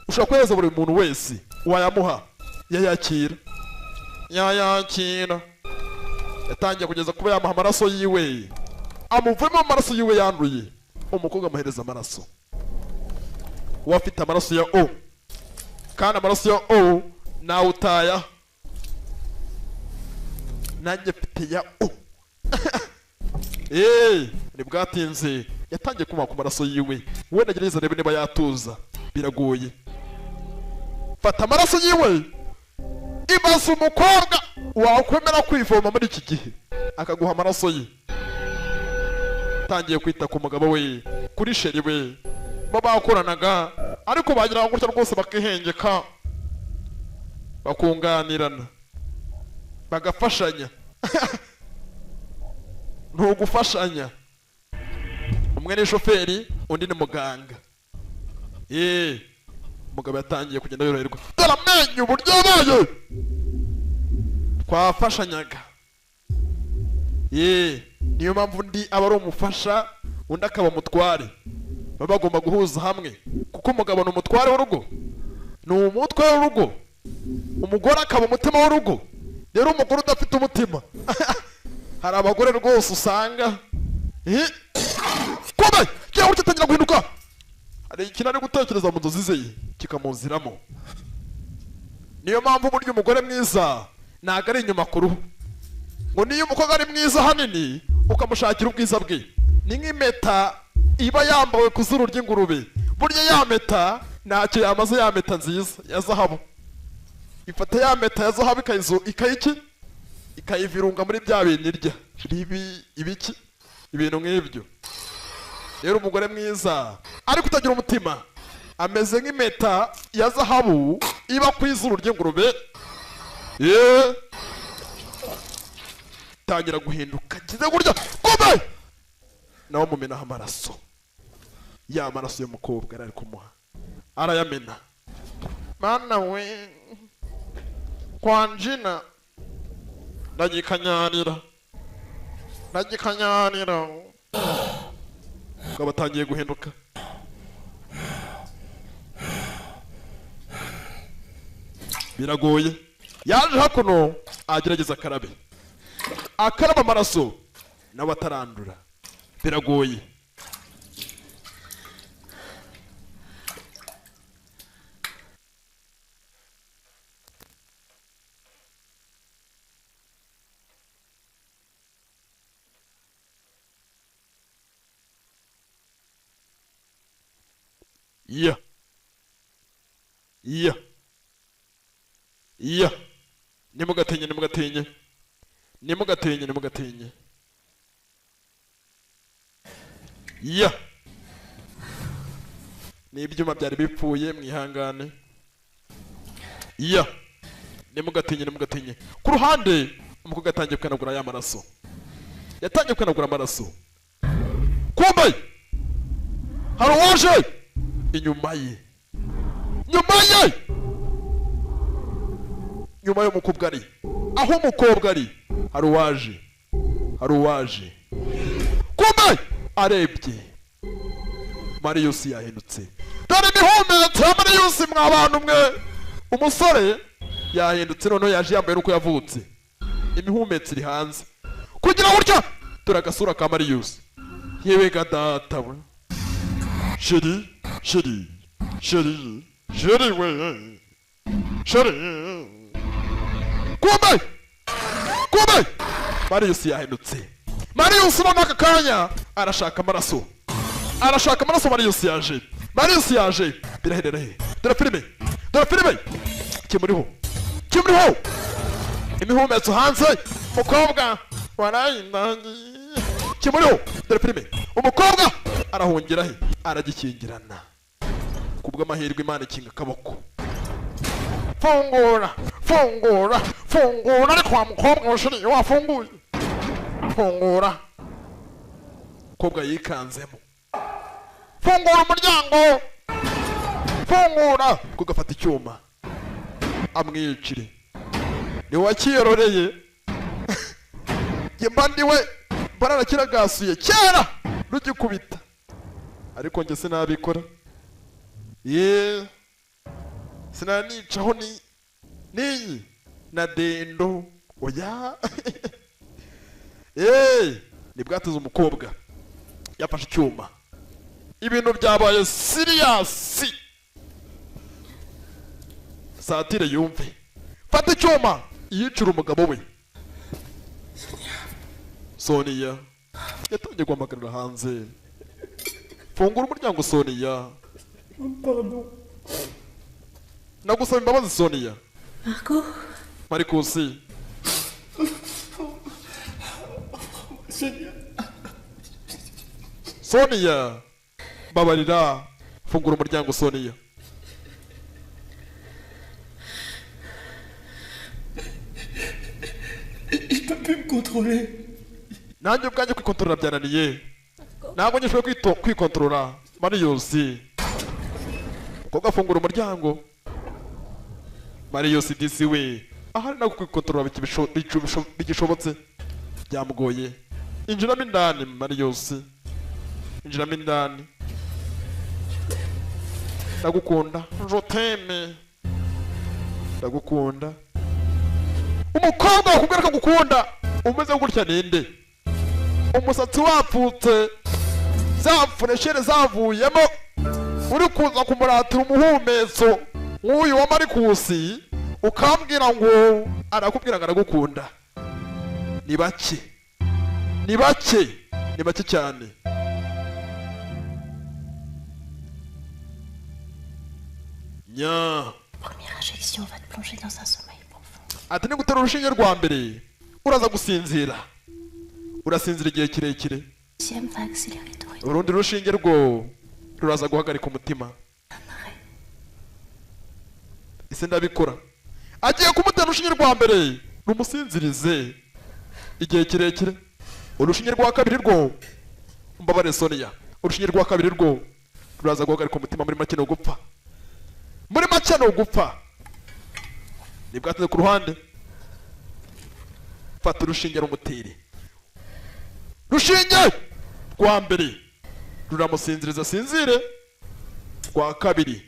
ushobora kohereza buri muntu wese wayamuha yayakira yayakira. Yatangiye kugeza kuba yamuha amaraso yiwe, amuvuyemo amaraso yiwe yanduye. Umukobwa amuhereza amaraso. Uwo afite amaraso ya O, kandi amaraso ya O nawe utaya, nanjye mfite ya O. Ntibwatinze yatangiye kumuha ku maraso yiwe. We nagerageza rebe niba yatuza, biragoye. Fata amaraso yiwe, ibaza umukobwa wakwemera kwivoma muri iki gihe akaguha amaraso ye. Tangiye kwita ku mugabo we, kuri sheri we, baba bakoranaga ariko bagira ngo gutya rwose bakihengeka, bakunganirana, bagafashanya. Ntugufashanya. Umwe ni shoferi, undi ni muganga. Umugabo yatangiye kugenda yoroherwa. Dore amenyo uburyo yabaye. Twafashanyaga. Niyo mpamvu undi aba ari umufasha, undi akaba umutware. Baba bagomba guhuza hamwe, kuko umugabo ni umutware w'urugo, ni umutwe w'urugo, umugore akaba umutima w'urugo. Rero umugore udafite umutima, hari abagore rwose usanga komeye cyangwa uretse atangira guhinduka, hari ikintu ari gutekereza mu nzozi ze kikamuziramo. Niyo mpamvu burya umugore mwiza ntago ari inyuma ku ruhu, ngo niyo umukobwa ari mwiza hanini ukamushakira ubwiza bwe, ni nk'impeta iba yambawe ku zuru ry'ingurube. Burya ya mpeta ntacyo yamaze, ya mpeta nziza ya zahabu. Ifata ya mpeta ya zahabu ikayivirunga muri bya bintu irya ibiki ibintu nk'ibyo. Rero umugore mwiza ariko utagira umutima ameze nk'impeta ya zahabu iba ku izuru ry'ingurube. Tangira guhinduka kize gurya komeye, nawe mumenaho amaraso. Ya maraso y'umukobwa ari kumuha arayamena. Mana we, kwanjina ndagikanyanira. Ukaba atangiye guhinduka. Biragoye. Yaje hakuno agerageza akarabe, akaraba amaraso nawe atarandura. Biragoye. Nimugatinye. Ni ibyuma byari bipfuye, mwihangane. Nimugatinye. Ku ruhande umukobwa atangiye kwanagura ya maraso. Yatangiye kwanagura amaraso. Komeye! Hari uwaje inyuma ye. Nyuma y'umukobwa ari, aho umukobwa ari, hari uwaje. Komeye! Arebye, Marius yahindutse. Dore imihumetse ya Marius mwa bantu mwe. Umusore yahindutse, noneho yaje yambaye uko yavutse. Imihumetse iri hanze. Kugira gutya dore agasura ka Marius. Yewe gadata we. Sheri we. Komeye! Marius yahindutse. Marius none aka kanya arashaka amaraso. Marius yaje. Biraherera he? Dore filime. Kimuriho. Imihumetso hanze. Umukobwa warayindangiye. Kimuriho. Dore filime. Umukobwa arahungira he? Aragikingirana. Kubw'amahirwe Imana ikinga akaboko. Fungura. Ariko wa mukobwa washiriye wafunguye. Fungura. Umukobwa yikanzemo. Fungura umuryango. Kugafata icyuma amwicire. Ni wakiyeroreye. Jemba ndiwe baranakiragasuye kera rugikubita. Ariko nge sinabikora. Sinanicaho niyi. na dendo oya nibwatuze umukobwa yafashe icyuma ibintu byabaye siriyasi satire yumve fata icyuma yicira umugabo we Sonia yatangiye guhamagarira hanze fungura umuryango Sonia Pardon. nagusaba imbabazi Sonia Marco? Marcus Sonia babarira fungura umuryango Sonia Je peux plus me contrôler. nanjye ubwanjye kwikontorora byananiye ntabwo nyishoboye kwikontorora Marius umukobwa afungura umuryango Marius disi we ahari ntabwo kwikontorora bigishobotse byamugoye injiramo indani Marius injiramo indani ndagukunda joteme ndagukunda umukobwa wakubwira ko agukunda umeze gutya ninde umusatsi wapfutse za fureshere zavuyemo uri kuza kumuratira umuhumetso nk'uyu wa Marikusi ukambwira ngo arakubwira ngo aragukunda ni bake ni bake ni bake cyane nya Première injection va te plonger dans un sommeil profond. ati ni gutera urushinge rwa mbere uraza gusinzira urasinzira igihe kirekire Deuxième va accélérer ton rythme. urundi rushinge rwo ruraza guhagarika umutima ese ndabikora agiye kumutera urushinge rwa mbere rumusinzirize igihe kirekire urushinge rwa kabiri rwo mbabare Sonia urushinge rwa kabiri rwo ruraza guhagarika umutima muri make no gupfa muri make no gupfa nibwateze ku ruhande fata urushinge rumutire rushinge rwa mbere ruramusinziriza sinzire rwa kabiri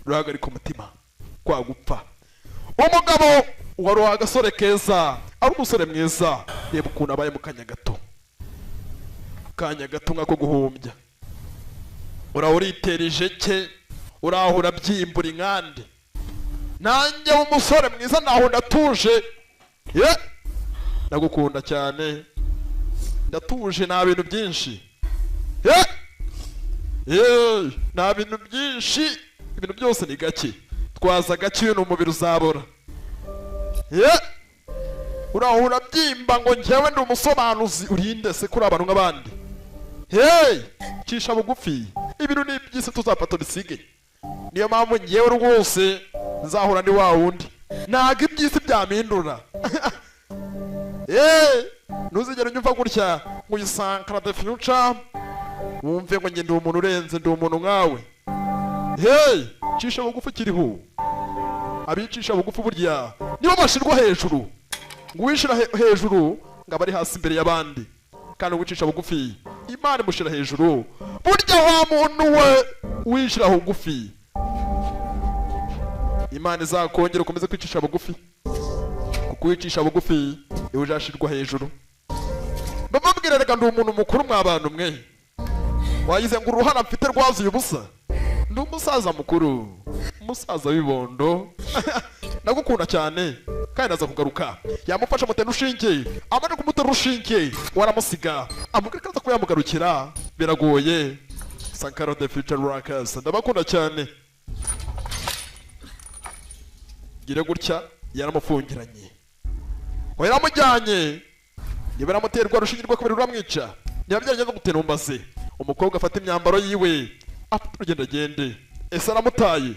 rurahagarika umutima kwa gupfa umugabo wari agasore keza ari umusore mwiza reba ukuntu abaye mu kanya gato nk'ako guhumbya uraho uritera ijeke uraho urabyimbura inkande nanjye w'umusore mwiza naho ndatuje ndagukunda cyane ndatuje nta bintu byinshi nta bintu byinshi ibintu byose ni gake twaza gake uyu ni umubiri uzabora uraho urabyimba ngo njyewe ndi umusobanuzi urinde se kuri abantu nk'abandi cisha bugufi ibintu ni iby'isi tuzapfa tubisige niyo mpamvu njyewe rwose nzahora ndi wa wundi ntabwo iby'isi byampindura ntuzigere unyumva gutya ngo uyisankara the future wumve ngo njye ndi umuntu urenze ndi umuntu nkawe cisha bugufi kiriho abicisha bugufi burya nibo bashirwa hejuru ngo uwishira hejuru ngo abari hasi imbere y'abandi kandi uwicisha bugufi Imana imushira hejuru burya wa muntu we wishira bugufi Imana izakongera ukomeze kwicisha bugufi kuko wicisha bugufi iwe uzashirwa hejuru bababwira reka ndi umuntu mukuru mw'abantu mwe wagize ngo uruhara mfite rwazuye ubusa ndi umusaza mukuru umusaza w'ibondo nagukunda cyane kandi aza kugaruka yamufasha mutera urushinge amaze kumutera urushinge waramusiga amubwira ko aza kuba yamugarukira biragoye Sankara the future rockers ndabakunda cyane gire gutya yaramufungiranye ngo yaramujyanye niba yaramuterwa urushinge rwo kabiri ruramwica niba byageze gutera umbaze umukobwa afata imyambaro yiwe afite urugendo agende ese aramutaye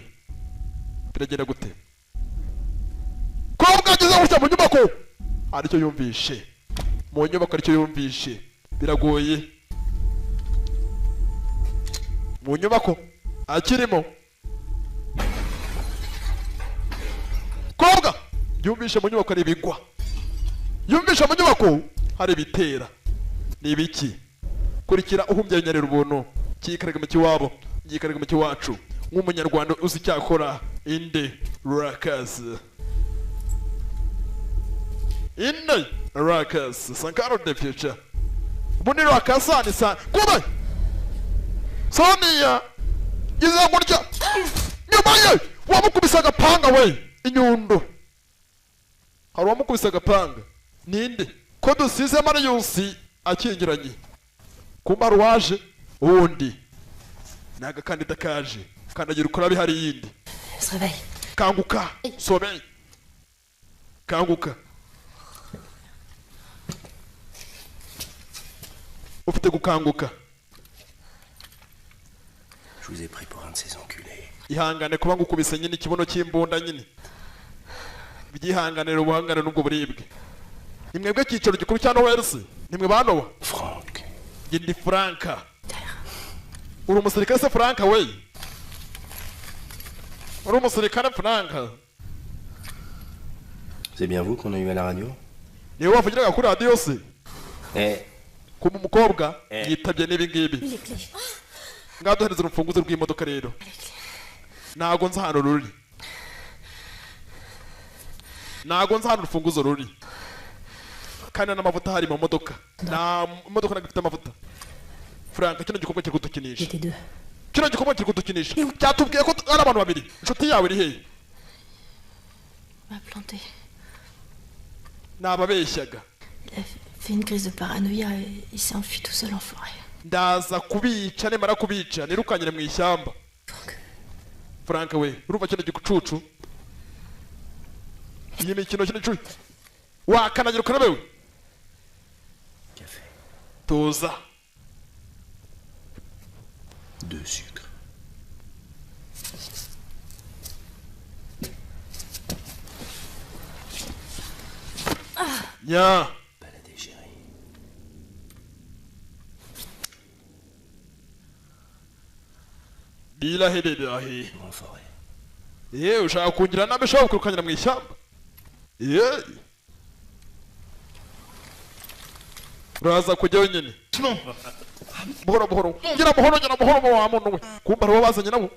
biragenda gute kobwa ageze gutya mu nyubako aricyo yumvishe mu nyubako aricyo yumvishe biragoye mu nyubako akirimo kobwa yumvishe mu nyubako ari ibigwa yumvishe mu nyubako hari ibitera ni ibiki kurikira uhumbya nyarira ubuntu kikarega mu kiwabo gikarega mu kiwacu nk'umunyarwanda uzi cyakora inde rakazi ine Ruckus Sankara of the future Buni Ruckus ni sa kuba Sonia iza gutya nyuma ye wamukubisa agapanga we inyundo hari wamukubisa agapanga ninde ko dusize Marius akingiranye kumara waje undi naga kandida kaje kandagira ukora bihari yindi Se réveille. kanguka sobe kanguka ufite gukanguka Je vous ai pris pour un de ces enculés. ihangane kuba ngukubise nyine ikibuno cy'imbunda nyine byihanganira ubuhangane n'ubwo buribwe nimwebwe cyicaro gikuru cya Noels nimwe banowa Franck. Gindi Franka uri umusirikare se Franka we uri umusirikare Franka C'est bien vous qu'on a eu à la radio? niwe wavugiraga kuri radiyo se Eh. kuma umukobwa yitabye n'ibi ngibi Les clés. ngaduhereza urufunguzo rw'imodoka rero ntago nzi ahantu ruri ntago nzi ahantu urufunguzo ruri kandi n'amavuta hari mu modoka nta modoka ntabwo ifite amavuta Frank kino gikorwa kiri kudukinisha J'étais deux. kino gikorwa kiri kudukinisha cyatubwiye ko ari abantu babiri inshuti yawe iri hehe M'a planté. nababeshyaga Il a fait une crise de paranoïa et il s'est enfui tout seul en forêt. ndaza kubica nimara kubica nirukanyire mu ishyamba Frank we urumva kino gicucu iyi mikino kino gicucu wakanagira ukarabewe Café. tuza 2 sucres. nya Baladez, chérie. birahererahe En forêt. yewe ushaka kungira nabi ushaka kurukanyira mu ishyamba yewe uraza kujyayo nyine buhoro buhoro gira buhoro wa muntu we kumva aribo bazanye nabo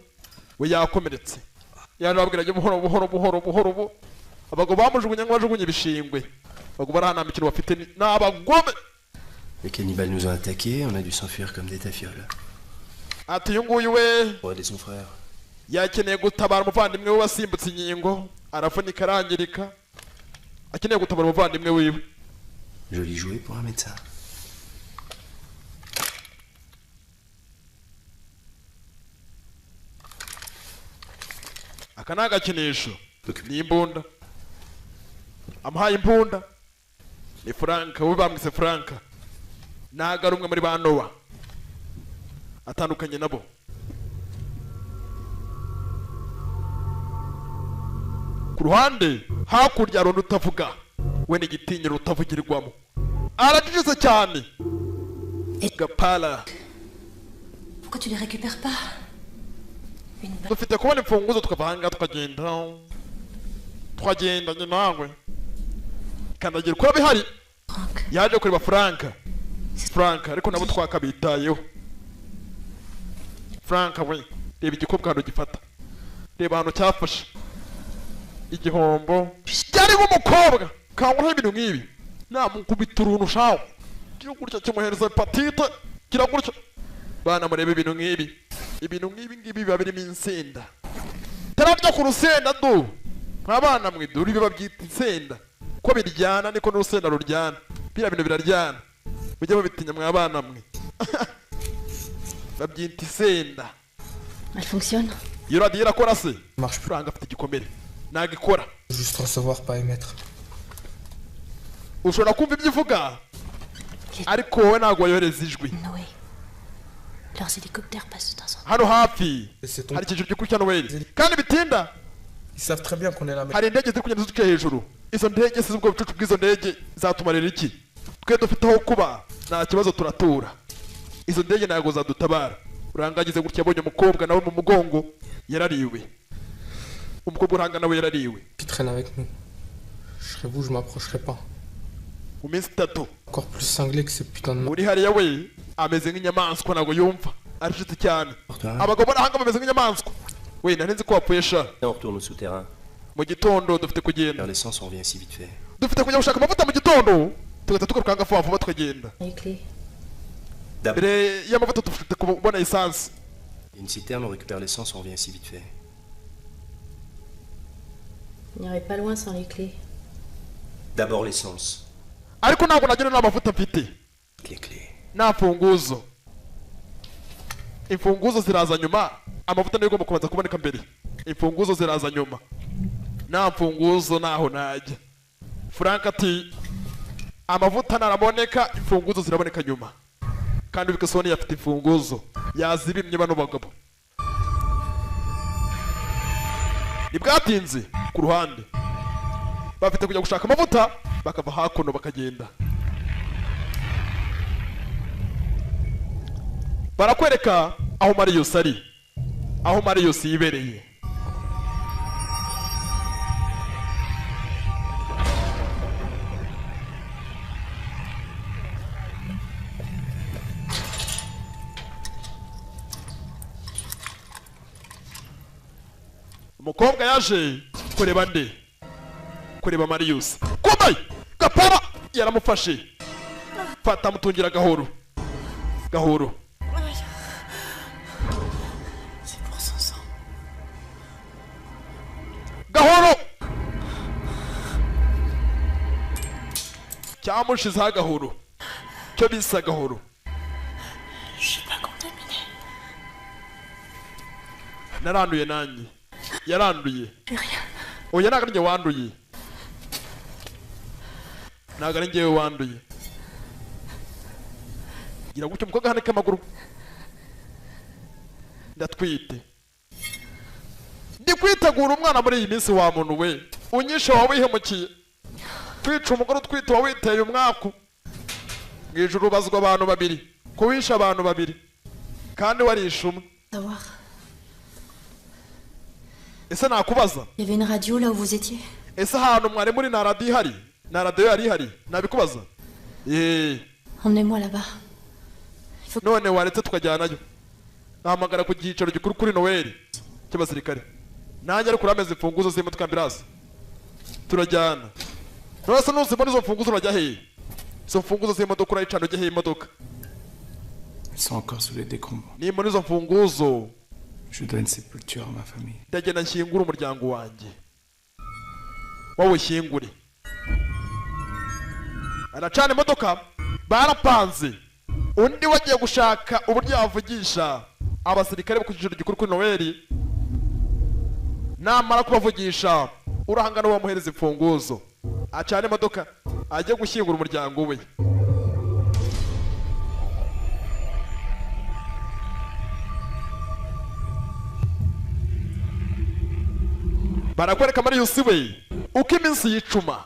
we yakomeretse yarababwira ajya buhoro buhoro abagabo bamujugunye ngo bajugunye ibishingwe abagabo bari hano mikino bafite ni abagome. Les cannibales nous ont attaqués, on a dû s'enfuir comme des tafioles. ati uyu nguyu we Pour aider son frère. yakeneye gutabara umuvandimwe we wasimbutse inkingo aravunika arangirika akeneye gutabara umuvandimwe wiwe. Joli jouet pour un médecin. aka ni agakinisho ni imbunda amuhaye imbunda ni Franka we bamwise Franka ntago ari umwe muri ba Nowa atandukanye nabo. Ku ruhande hakurya hari undi utavuga we ni igitinyiro utavugirwamo aracecetse cyane gapala. Pourquoi tu les récupères pas? Une balle. dufite kubona imfunguzo tukava ahangaha tukagenda nawe kandagira uko bihari Franck. yaje kureba Franka ariko nabo twakabitayeho. Franka we reba igikobwa hano gifata reba hano cyafashe igihombo cyari nk'umukobwa kanguraho ibintu nk'ibi namukubita uruntu shawo kiri gutya kimuhereza hepatite kira gutya bana murebe ibintu nk'ibi biba birimo insenda tarabyo ku rusenda du nk'abana mwe duri biba byita insenda ko biryana niko n'urusenda ruryana biriya bintu biraryana mujye mubitinya mw'abana mwe babyita insenda. Elle fonctionne? iyo radiyo irakora se Marche plus. Franka afite igikomere ntabwo ikora Juste recevoir, pas émettre. ushobora kumva ibyo ivuga ariko wowe ntabwo wayohereza ijwi. Noé. Leurs hélicoptères passent de temps en temps. hano hafi C'est ton- hari icyiciro gikuru cya Noel kandi bitinda Ils savent très bien qu'on est là. Mais hari indege ziri kugenda zica hejuru. Izo ndege si ubwo bucucu bw'izo ndege zatumarira iki? Twe dufite aho kuba nta kibazo turatura. Izo ndege ntabwo zadutabara. Urangagize gutya abonye umukobwa nawe mu mugongo yarariwe. Umukobwa uranga nawe yarariwe. qui traîne avec nous. Je serais vous, je m'approcherais pas. Mu minsi itatu Encore plus cinglé que ces putains de mecs. uri hariya we ameze nk'inyamaswa ntabwo yumva aracecetse cyane. Porte-toi. Abagabo n'ahanga bameze nk'inyamaswa. We nari nzi ko wapfuye sha. Et on retourne au souterrain. mu gitondo dufite kugenda Vers l'essence, on revient si vite fait. dufite kujya gushaka amavuta mu gitondo tugahita tugaruka vuba vuba tukagenda Les clés. D'abord, mbere y'amavuta dufite kubona esanse une citerne, on récupère l'essence, on revient si vite fait. On n'irait pas loin sans les clés. D'abord l'essence, ariko ntabwo nagenda nta mavuta mfite les clés. nta mfunguzo imfunguzo ziraza nyuma amavuta niyo agomba kubanza kuboneka mbere imfunguzo ziraza nyuma nta mfunguzo naho najya Frank ati amavuta naraboneka imfunguzo ziraboneka nyuma kandi Bikasoni yafite imfunguzo yazibimye bano bagabo nibwatinze ku ruhande bafite kujya gushaka amavuta bakava hakuno bakagenda barakwereka aho Marius ari aho Marius yibereye umukobwa yaje kureba nde kureba Marius komai Gapara yaramufashe fata mutungira gahoro gahoro C'est pour son sang. gahoro cyamushizeho agahoro cyo bisa gahoro Je suis pas contaminée. naranduye nanjye yaranduye J'ai rien. oya ntabwo ari njye wanduye ntabwo ari njyewe wanduye gira gutyo umukobwa ahanike amaguru ndatwite ndi kwitegura umwana muri iyi minsi wa muntu we unyishe wawe wihemukiye kwica umugore utwite wawe witeye umwaku mu ijuru ubazwa abantu babiri kuwisha abantu babiri kandi warishe umwe Savoir. ese nakubaza Il y avait une radio là où vous étiez? ese ahantu mwari muri nta radiyo ihari nta radiyo yari ihari nabikubaza Emmenez-moi là-bas. none waretse tukajyanayo nahamagara ku cyicaro gikuru kuri Noel cy'abasirikare nanjye ariko urameze imfunguzo z'imodoka ambirasi turajyana none se nuzibona izo mfunguzo urajya hehe izo mfunguzo z'imodoka urayicana ujya hehe imodoka Ils sont encore sous les décombres. nimba izo mfunguzo Je dois une sépulture à ma famille. ndagenda nshyingure umuryango wanjye wowe ushyingure aracana imodoka barapanze undi wagiye gushaka uburyo yavugisha abasirikare bo ku cyicaro gikuru kuri Noel namara kubavugisha urahangana wamuhereza imfunguzo acana imodoka ajye gushyingura umuryango we barakwereka Marius we uko iminsi yicuma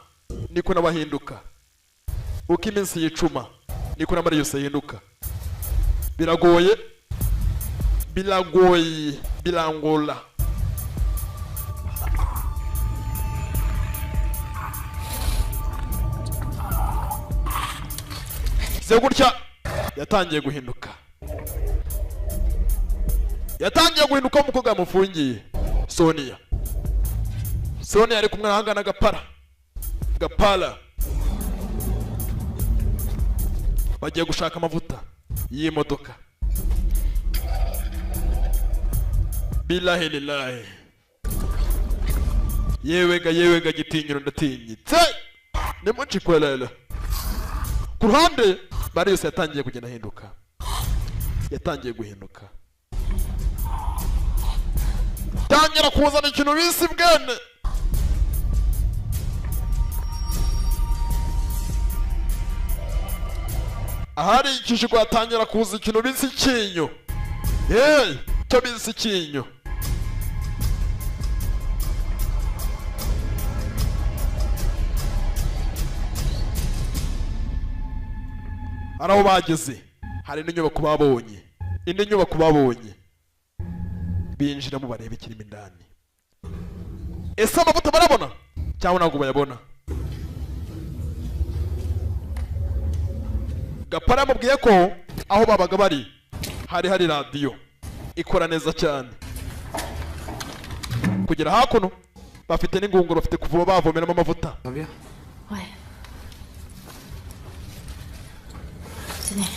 niko nabahinduka uko iminsi yicuma niko na Marius yahinduka biragoye birangola se gutya yatangiye guhinduka umukobwa yamufungiye Sonia ari kumwe n'ahangana Gapara bagiye gushaka amavuta y'imodoka bilahi lilahi yewega gitinyiro ndatinyitse nimucikwelele ku ruhande Marius yatangiye kugenda ahinduka tangira kuzana ikintu bisi bwene ahari ikishigwa atangira kuza ikintu bisi ikinyo cyo bisi ikinyo araho bageze hari n'inyubako babonye binjiramo bareba ikirimo indani ese amavuta barabona cyangwa ntabwo bayabona Gapara yamubwiye ko aho babaga bari hari radiyo ikora neza cyane kugera hakuno bafite n'ingunguru bafite kuva bavomeramo amavuta. Ça va bien? Ouais. Tenez.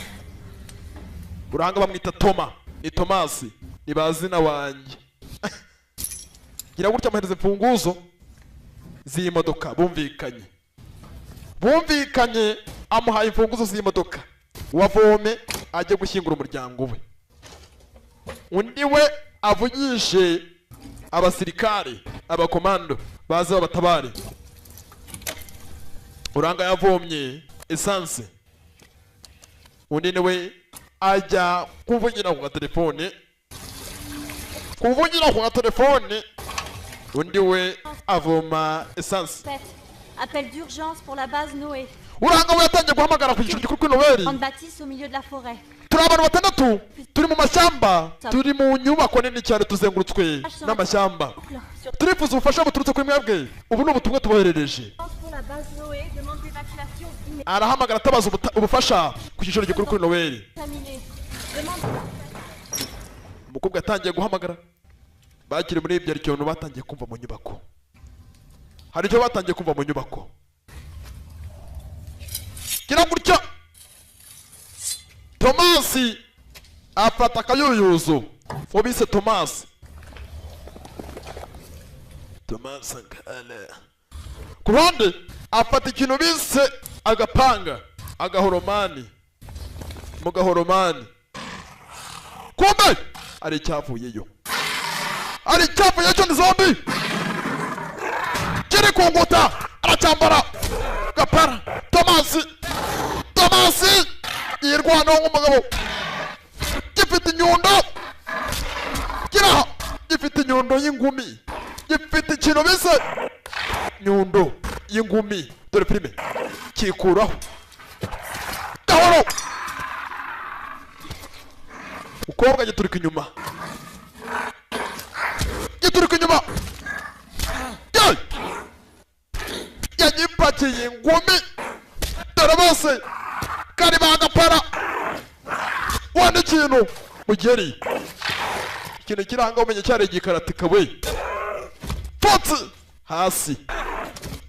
Uranga bamwita Toma, ni Tomasi, ni bazina wanjye. Gira gutya amahereza imfunguzo z'iyi modoka, bumvikanye amuhaye imfunguzo z'iyi modoka, wavome ajye gushyingura umuryango we. Undi we avugishe abasirikare, abakomando baze babatabare. Uranga yavomye esanse, undi niwe ajya kuvugira ku telefone, undi we avoma esanse. Appel d'urgence pour la base Noé. Uranga we yatangiye guhamagara ku giciro gikuru kuri Noheli. Grande bâtisse au milieu de la forêt. Turi abantu batandatu, turi mu mashyamba, turi mu nyubako nini cyane tuzengurutswe n'amashyamba. Turifuza ubufasha buturutse kuri mwebwe. Ubu ni ubutumwa tuboherereje. Pour la base Noé, demande d'évacuation immédiate. Arahamagara atabaza ubufasha ku giciro gikuru kuri Noheli. Umukobwa yatangiye guhamagara, bakiri muri ibyo aricyo batangiye kumva mu nyubako. Hari icyo batangiye kumva mu nyubako. Gira gutya Tomasi afata akayuyuzo, ubise Tomasi nkale. Ku ruhande afata ikintu bise agapanga, agahoromani, mu gahoromani kumbe ari icyavuyeyo, cyo ni zombi kiri kunguta, aracyambara gapara. Tomasi yirwanaho nk'umugabo, gifite inyundo, kiraha gifite inyundo y'ingumi, gifite ikintu bise nyundo y'ingumi. Dore filime kikuraho gahoro, ukobwa giturika inyuma, yagipakiye ingumi. Dore bose kari bagapara, wandi ikintu mugeri, ikintu kiranga umenye cyari igikaratika we, potsi hasi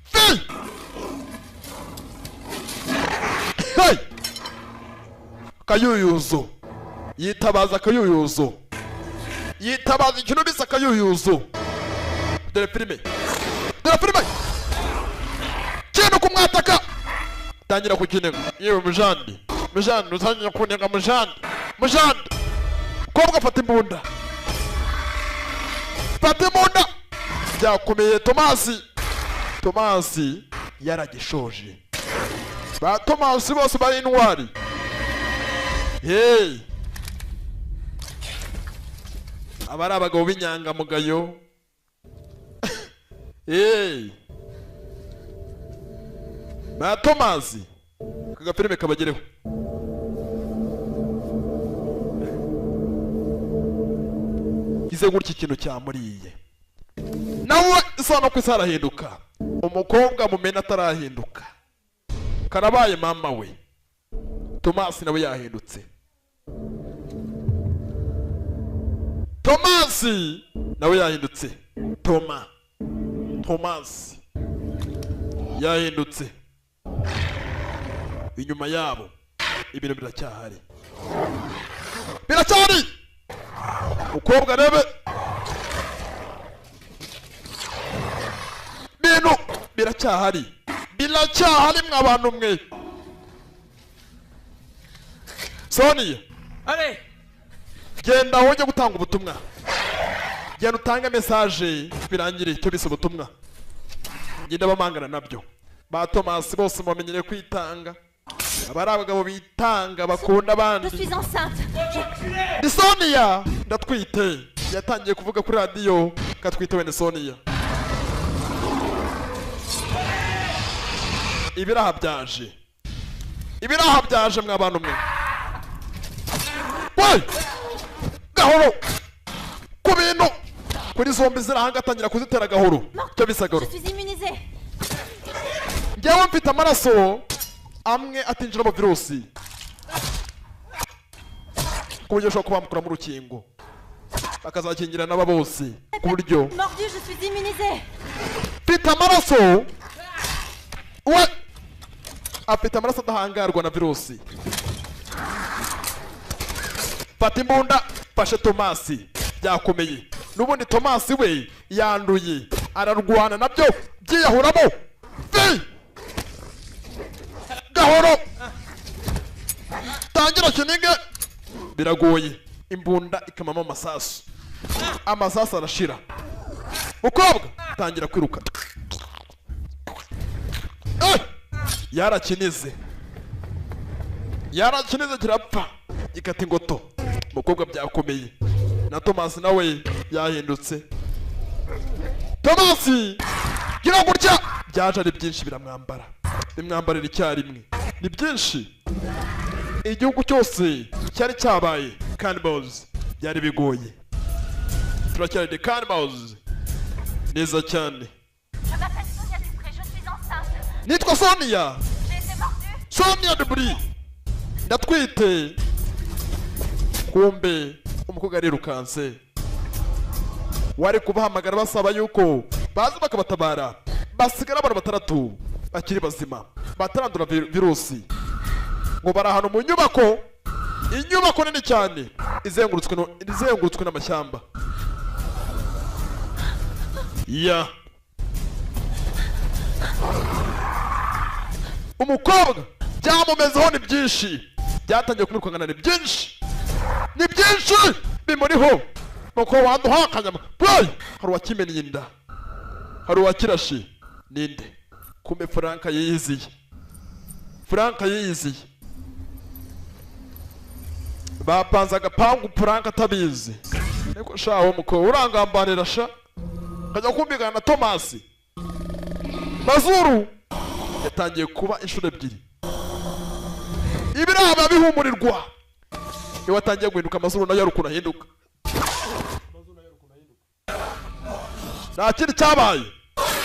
fi. Hey! Akayuyuzo, yitabaza akayuyuzo, yitabaza ikintu bisa akayuyuzo. Dore filime kintu kumwataka, tangira kukinega. Yewe mujandi utangira kunega mujandi. Kobwa afata imbunda, byakomeye. Tomasi yaragishoje. Ba Tomasi bose bari intwari. Hey, abari abagabo b'inyangamugayo. Hey, ba Tomasi kagafilime kabagereho. Ize gutya ikintu cyamuriye, nawe isano ku isi arahinduka. Umukobwa mumena atarahinduka, karabaye mama we. Tomasi nawe yahindutse. Tomasi nawe yahindutse. Tomasi yahindutse. Inyuma yabo ibintu biracyahari. Ukobwa rebe bintu biracyahari mw'abantu mwe. Sonia, Allez! genda aho ujya gutanga ubutumwa, genda utange message birangire icyo bise ubutumwa. Genda bamangana nabyo. Ba Tomasi bose mumenyere kwitanga, abari abagabo bitanga bakunda abandi. Je suis enceinte. Ni Sonia, ndatwite. Yatangiye kuvuga kuri radio katwite we ni Sonia. Ibiraha byaje mw'abantu mwe. Wai! Gahoro! Ku bintu! Kuri zombi zirahanga atangira kuzitera gahoro. Cyo bisagaro. Je suis immunisée. Njyewe mfite amaraso amwe atinjira mu virusi, ku buryo ushobora kuba bamukura mu rukingo bakazakingira n'aba bose ku buryo. Mordu, je suis immunisée. afite amaraso we afite amaraso adahangarwa na virusi. Fata imbunda fashe Tomasi byakomeye. Nubundi Tomasi we yanduye ararwana nabyo byiyahuramo. Gahoro tangira kinige biragoye. Imbunda ikamama amasasu. Amasasu arashira. Mukobwa tangira kwiruka. Yarakinize kirapfa gikata ingoto. Mukobwa byakomeye. Na Tomasi nawe yahindutse. Tomasi gira gutya byaje ari byinshi biramwambara. Bimwambarira icyarimwe. Ni byinshi. Igihugu cyose cyari cyabaye Cannibals byari bigoye. Turacyari de Cannibals neza cyane. Nitwa Sonia. Sonia Debris. Ndatwite. Kumbe umukobwa arirukanse. Wari kubahamagara basaba yuko baza bakabatabara. Basigara abantu batandatu bakiri bazima batarandura virusi. Ngo bari ahantu mu nyubako. Inyubako nini cyane izengurutswe n'amashyamba. Ya umukobwa byamumezeho ni byinshi. Byatangiye kumwirukangana ni byinshi. Ni byinshi bimuriho. Nuko waduhakanya. Boy hari uwakimennye inda. Hari uwakirashe. Ninde? Kumbe Frank yiyiziye. Bapanze agapangu Frank atabizi. Niko shaho mukobwa urangambanira sha. Kajya kumbigana na Tomasi. Mazuru yatangiye kuba inshuro ebyiri. Ibiraba bihumurirwa. Iyo watangiye guhinduka Mazuru nayo arukuna hinduka. Nta kindi cyabaye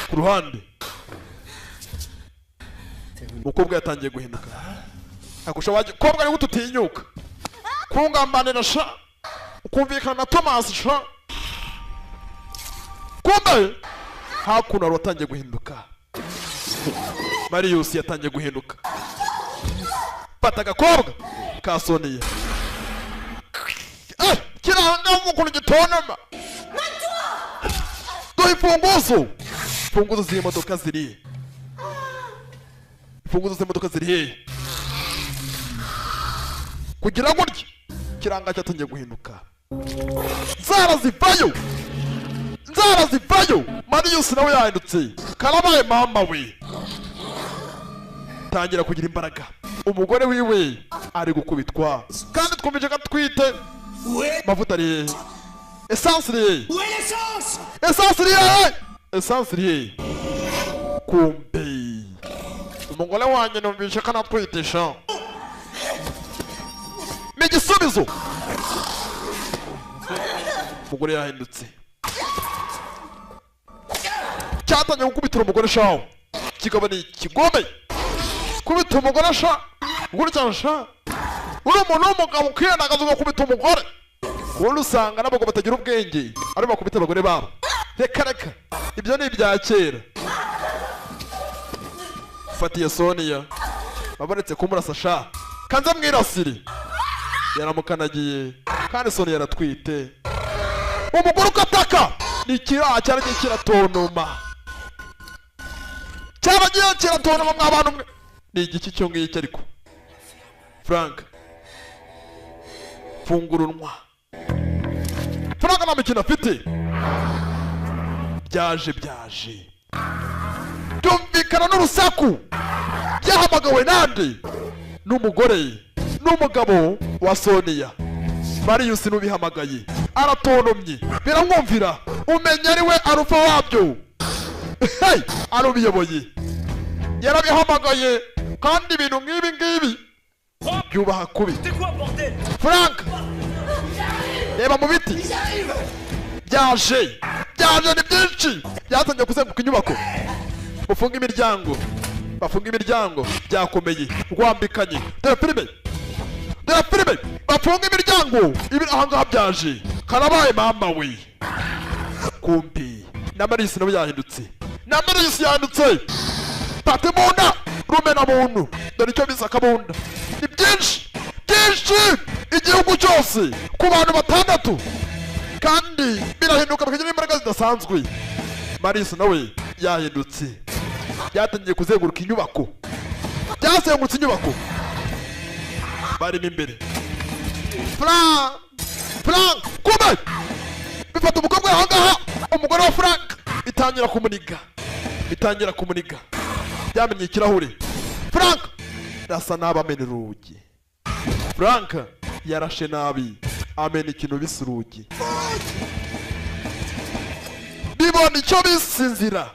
ku ruhande. Mukobwa yatangiye guhinduka. Akusha waje kobwa ari gututinyuka. Kungambanira sha. Ukumvikana na Tomasi sha. Kumbe hakuno watangiye guhinduka. Marius yatangiye guhinduka. Fata agakobwa ka Sonia. Kiranga ukuntu gitonoma. Duhe imfunguzo. Imfunguzo z'imodoka ziri. Imfunguzo z'imodoka ziri. Kugira gutya kiranga cyatangiye guhinduka. Zara zivayo. Marius nawe yahindutse. Karabaye mama we. Tangira kugira imbaraga. Umugore wiwe ari gukubitwa. Kandi twumvije gatwite. Mavuta ari. Essence ri. Essence ri. Kumbe. Umugore wanjye numvise kana twitisha. Migisubizo. Umugore yahindutse. Cyatangiye gukubitira umugore shaho. Kigabo ni kigome. Kubita umugore sha. Gutya sha. Uri umuntu w'umugabo kwiyandagaza ugakubita umugore. Wowe usanga nabwo batagira ubwenge. Ari bakubita abagore babo. Reka. Ibyo ni ibya kera. Fatiye Sonia. Babaretse kumurasa sha. Kanza mwirasire. Yaramukanagiye. Kandi Sonia yaratwite. Umugore ukataka. Ni kira cyaragiye kiratonoma. Cyaragiye kiratonoma mw'abantu mwe. Ni igiki cyo ngiki ariko. Frank. Fungurunwa. Frank nta mikino afite. Byaje. Tumvikana n'urusaku. Byahamagawe nande. N'umugore. N'umugabo wa Sonia. Marius nubihamagaye. Aratonomye. Biramwumvira. Umenya ari we arufa wabyo. Hey! Arubiyoboye. Yarabihamagaye. Kandi ibintu nk'ibi byubaha kubi. Frank! Reba mu biti. Byaje ni byinshi. Byatangiye kuzenguka inyubako. Bafunga imiryango. Byakomeye. Rwambikanye. Dore filime. Bafunga imiryango. Ibi ahangaha byaje. Karabaye mama we. Kumbi. Na Marius nawe yahindutse. na Marius yanditse Patimunda rumena muntu dore icyo bisa kabunda ni byinshi igihugu cyose ku bantu batandatu kandi birahinduka bakagira imbaraga zidasanzwe. Marius nawe yahindutse byatangiye kuzenguruka inyubako byazengurutse inyubako barimo imbere. Frank kume bifata umukobwa ahangaha umugore wa Frank bitangira kumuniga byamenye ikirahure. Frank rasa nabi amena urugi. Frank yarashe nabi amena ikintu bisa urugi bibona icyo bisinzira.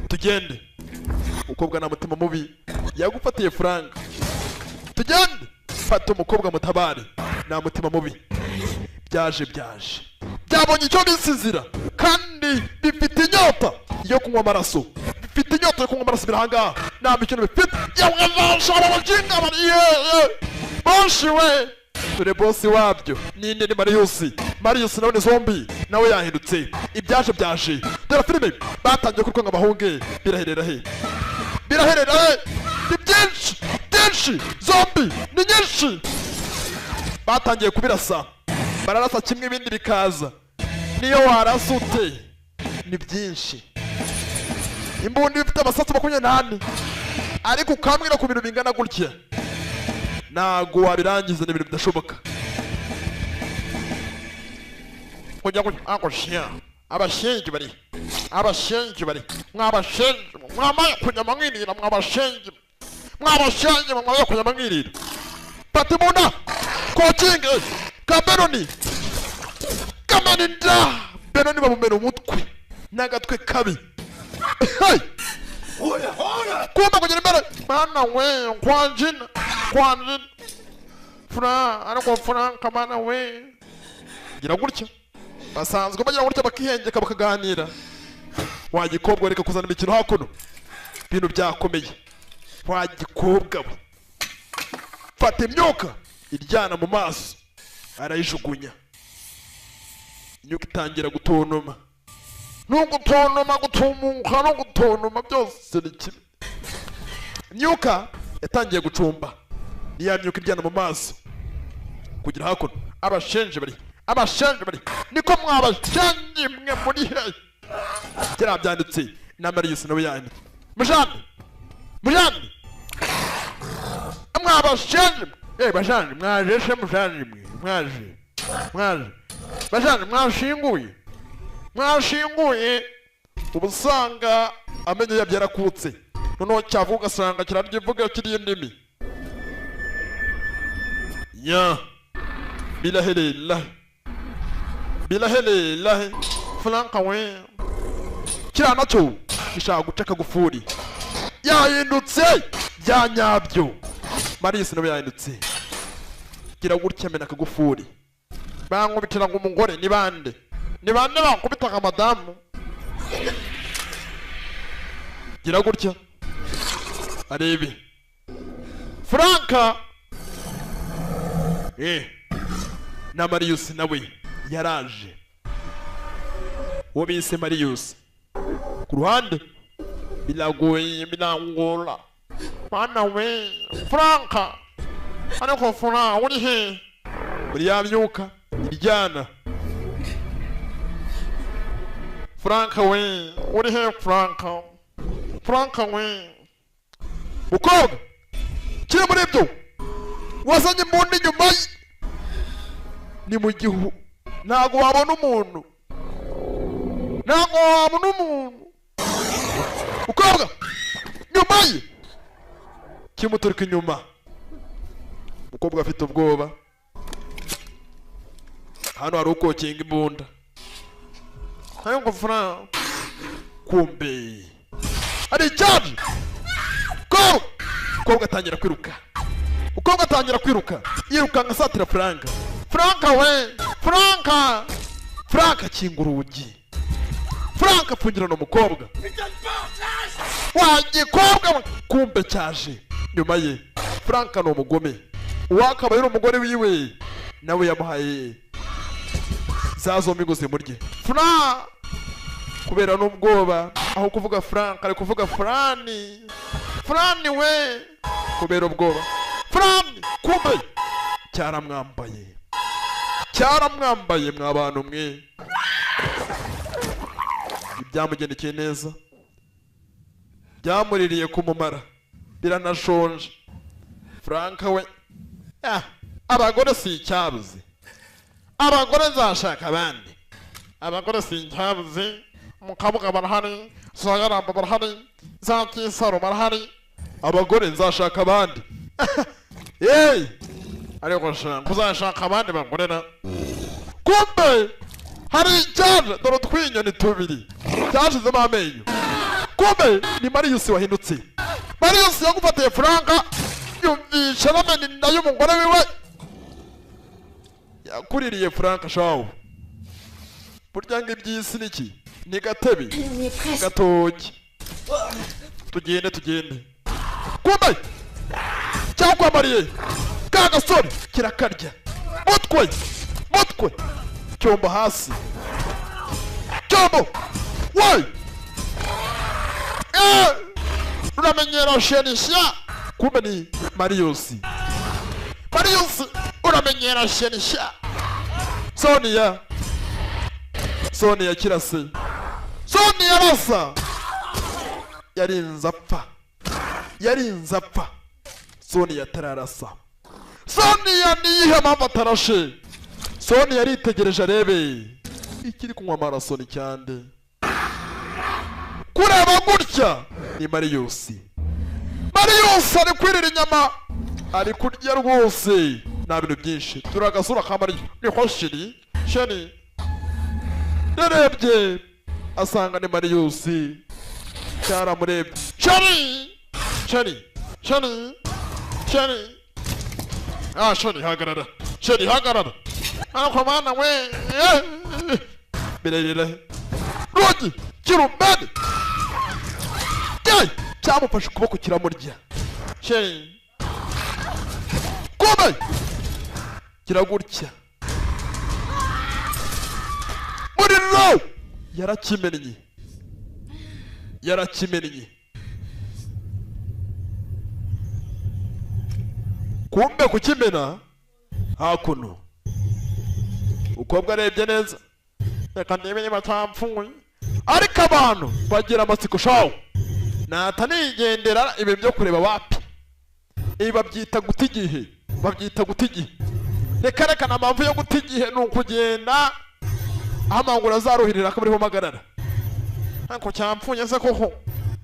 Tugende umukobwa na mutima mubi yagufatiye Frank. Tugende fata umukobwa mutabare na mutima mubi byaje byabonye icyo bisinzira kandi bifite inyota yo kunywa amaraso birahanga nta mikino bifite yawazashara abajinga boshi we dore bosi wabyo ninde ni Marius nawe ni zombi nawe yahindutse ibyaje dore filime batangiye kurwanga abahunge biraherera he ni byinshi zombi ni nyinshi batangiye kubirasa bararasa kimwe ibindi bikaza niyo warasa ute ni byinshi. Imbundi bifite amasasu 28 ariko ukambwira ku bintu bingana gutya nago wabirangiza n'ibintu bidashoboka. Kujya akoshya abashengi bari mwamaye kujya mangirira mwabashengi mwamaye kujya mangirira. Patimunda coaching Benoni bamumena umutwe n'agatwe kabi. Kumba kugera imbere mana we kwanjina ariko Frank mana we gira gutya basanzwe bagira gutya bakihengeka bakaganira. Wagikobwa reka kuzana imikino hakuno bintu byakomeye. Wagikobwa we fata imyuka iryana mu maso arayijugunya. Imyuka itangira gutonoma gutumuka no gutonoma byose ni kimwe. Imyuka yatangiye gucumba niya myuka iryana mu maso kugira hakuno abashenje bari niko mwabashenje mwe muri he kera byanditse na Marius nawe yanditse mujani mwabashenje bajani mwaje bajani mwashinguye ubusanga amenyo yabyarakutse noneho cyavuga ugasanga kiraryivuga kiri indimi ya bilahelelahe Frank we kira nacyo gishaka gucaka gufuri yahindutse byanyabyo. Marius nawe yahindutse gira gutya mena kagufuri bankubitira ngo umugore ni bande bakubita nka madamu gira gutya arebe Frank na Marius nawe yaraje uwo bise Marius ku ruhande biragoye birangora mana we Frank ariko Frank uri he uri yamyuka iryana. Frank we uri he Frank we ukobwa kiri muri byo wazanye imbunda inyuma ni mu gihu ntago wabona umuntu ukobwa nyuma ye kimuturuka inyuma. Umukobwa afite ubwoba hano hari uko kinga imbunda ariko Frank kumbe ari cyane ukobwa atangira kwiruka yiruka nka satira Frank we Frank akinga urugi. Frank apfungirana umukobwa wagikobwa kumbe cyaje nyuma ye. Frank ni umugome uwakaba yari umugore wiwe nawe yamuhaye zazo migoze murye. kubera n'ubwoba aho kuvuga Frank ari kuvuga Frani we kubera ubwoba Frani kumbe cyaramwambaye mw'abantu mwe ibyamugendekeye neza byamuririye kumumara biranashonje Frank we abagore si icyabuze abagore nzashaka abandi abagore si icyabuze Mukabuga barahari za Yaramba barahari za Kisaro barahari abagore nzashaka abandi ariko kuzashaka abandi bagore na kumbe hari icyaje dore utwinyoni tubiri cyashizemo amenyo kumbe ni Marius wahindutse Marius yagufatiye Frank yumvisha n'ameni nayo umugore wiwe yakuririye Frank shawo burya ngo iby'isi niki ni gatebe gatoki tugende kumbe cyakwamariye ka gasore kirakarya mutwe cyombo hasi cyombo wai uramenyera shenisha kumbe ni Marius uramenyera shenisha Sonia kirase Sonia rasa yarinze apfa Sonia tararasa Sonia niyihe mpamvu atarashe Sonia yaritegereje arebe ikiri kunywa amaraso ni cyande kureba gutya ni Marius ari kwirira inyama ari kurya rwose nta bintu byinshi turagasura kamari niho sheni yarebye asanga ni Marius cyaramurebye sheni sheni hagarara ako mana we birerere rogi kirumbani cyamufashe ukuboko kiramurya sheni kumbe kiragutya muriro yarakimennye kumbe kukimena hakuno ukobwa arebye neza reka ndebe niba cyapfuye ariko abantu bagira amatsiko shawo natanigendera ibi byo kureba wapi ibi babyita guta igihe reka na mpamvu yo guta igihe ni ukugenda aho amaguru azaruhirira akabariho magarara ntabwo cyapfuye se koko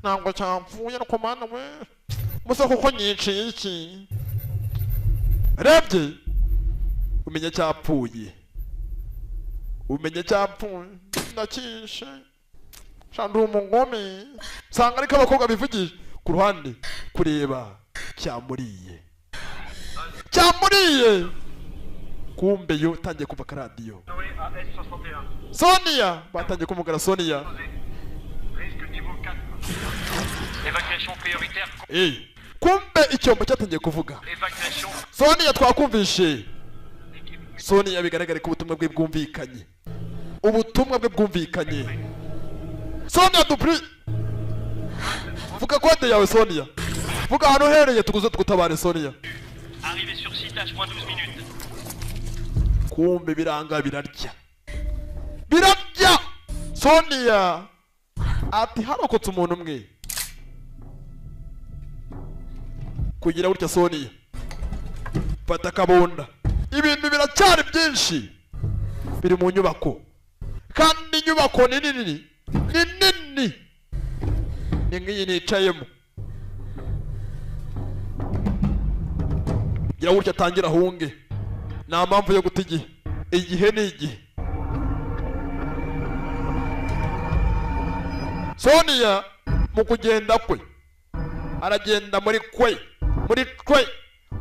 ntabwo cyapfuye ariko mana we musa koko nyiciye iki rebye umenye cyapfuye ndakishe shandu umugome sanga ariko abakobwa bivugisha ku ruhande kureba cyamuriye kumbe yo tangiye kuva karadiyo Sonia batangiye kumugara Sonia kumbe icyombo cyatangiye kuvuga Sonia twakumvishe Sonia bigaragare ko ubutumwa bwe bwumvikanye Sonia dupri vuga kode yawe Sonia vuga hano hereye tuguze tugutabare Sonia arrivé sur site H-12 minutes kumbe biranga birarya Sonia ati harokotse umuntu umwe kugira gutya Sonia fata kabonda ibintu biracyari byinshi biri mu nyubako kandi inyubako ni nini ni nk'iyi nicayemo gira gutya atangira ahunge nta mpamvu yo guta igihe ni igihe Sonia mu kugenda kwe aragenda muri kwe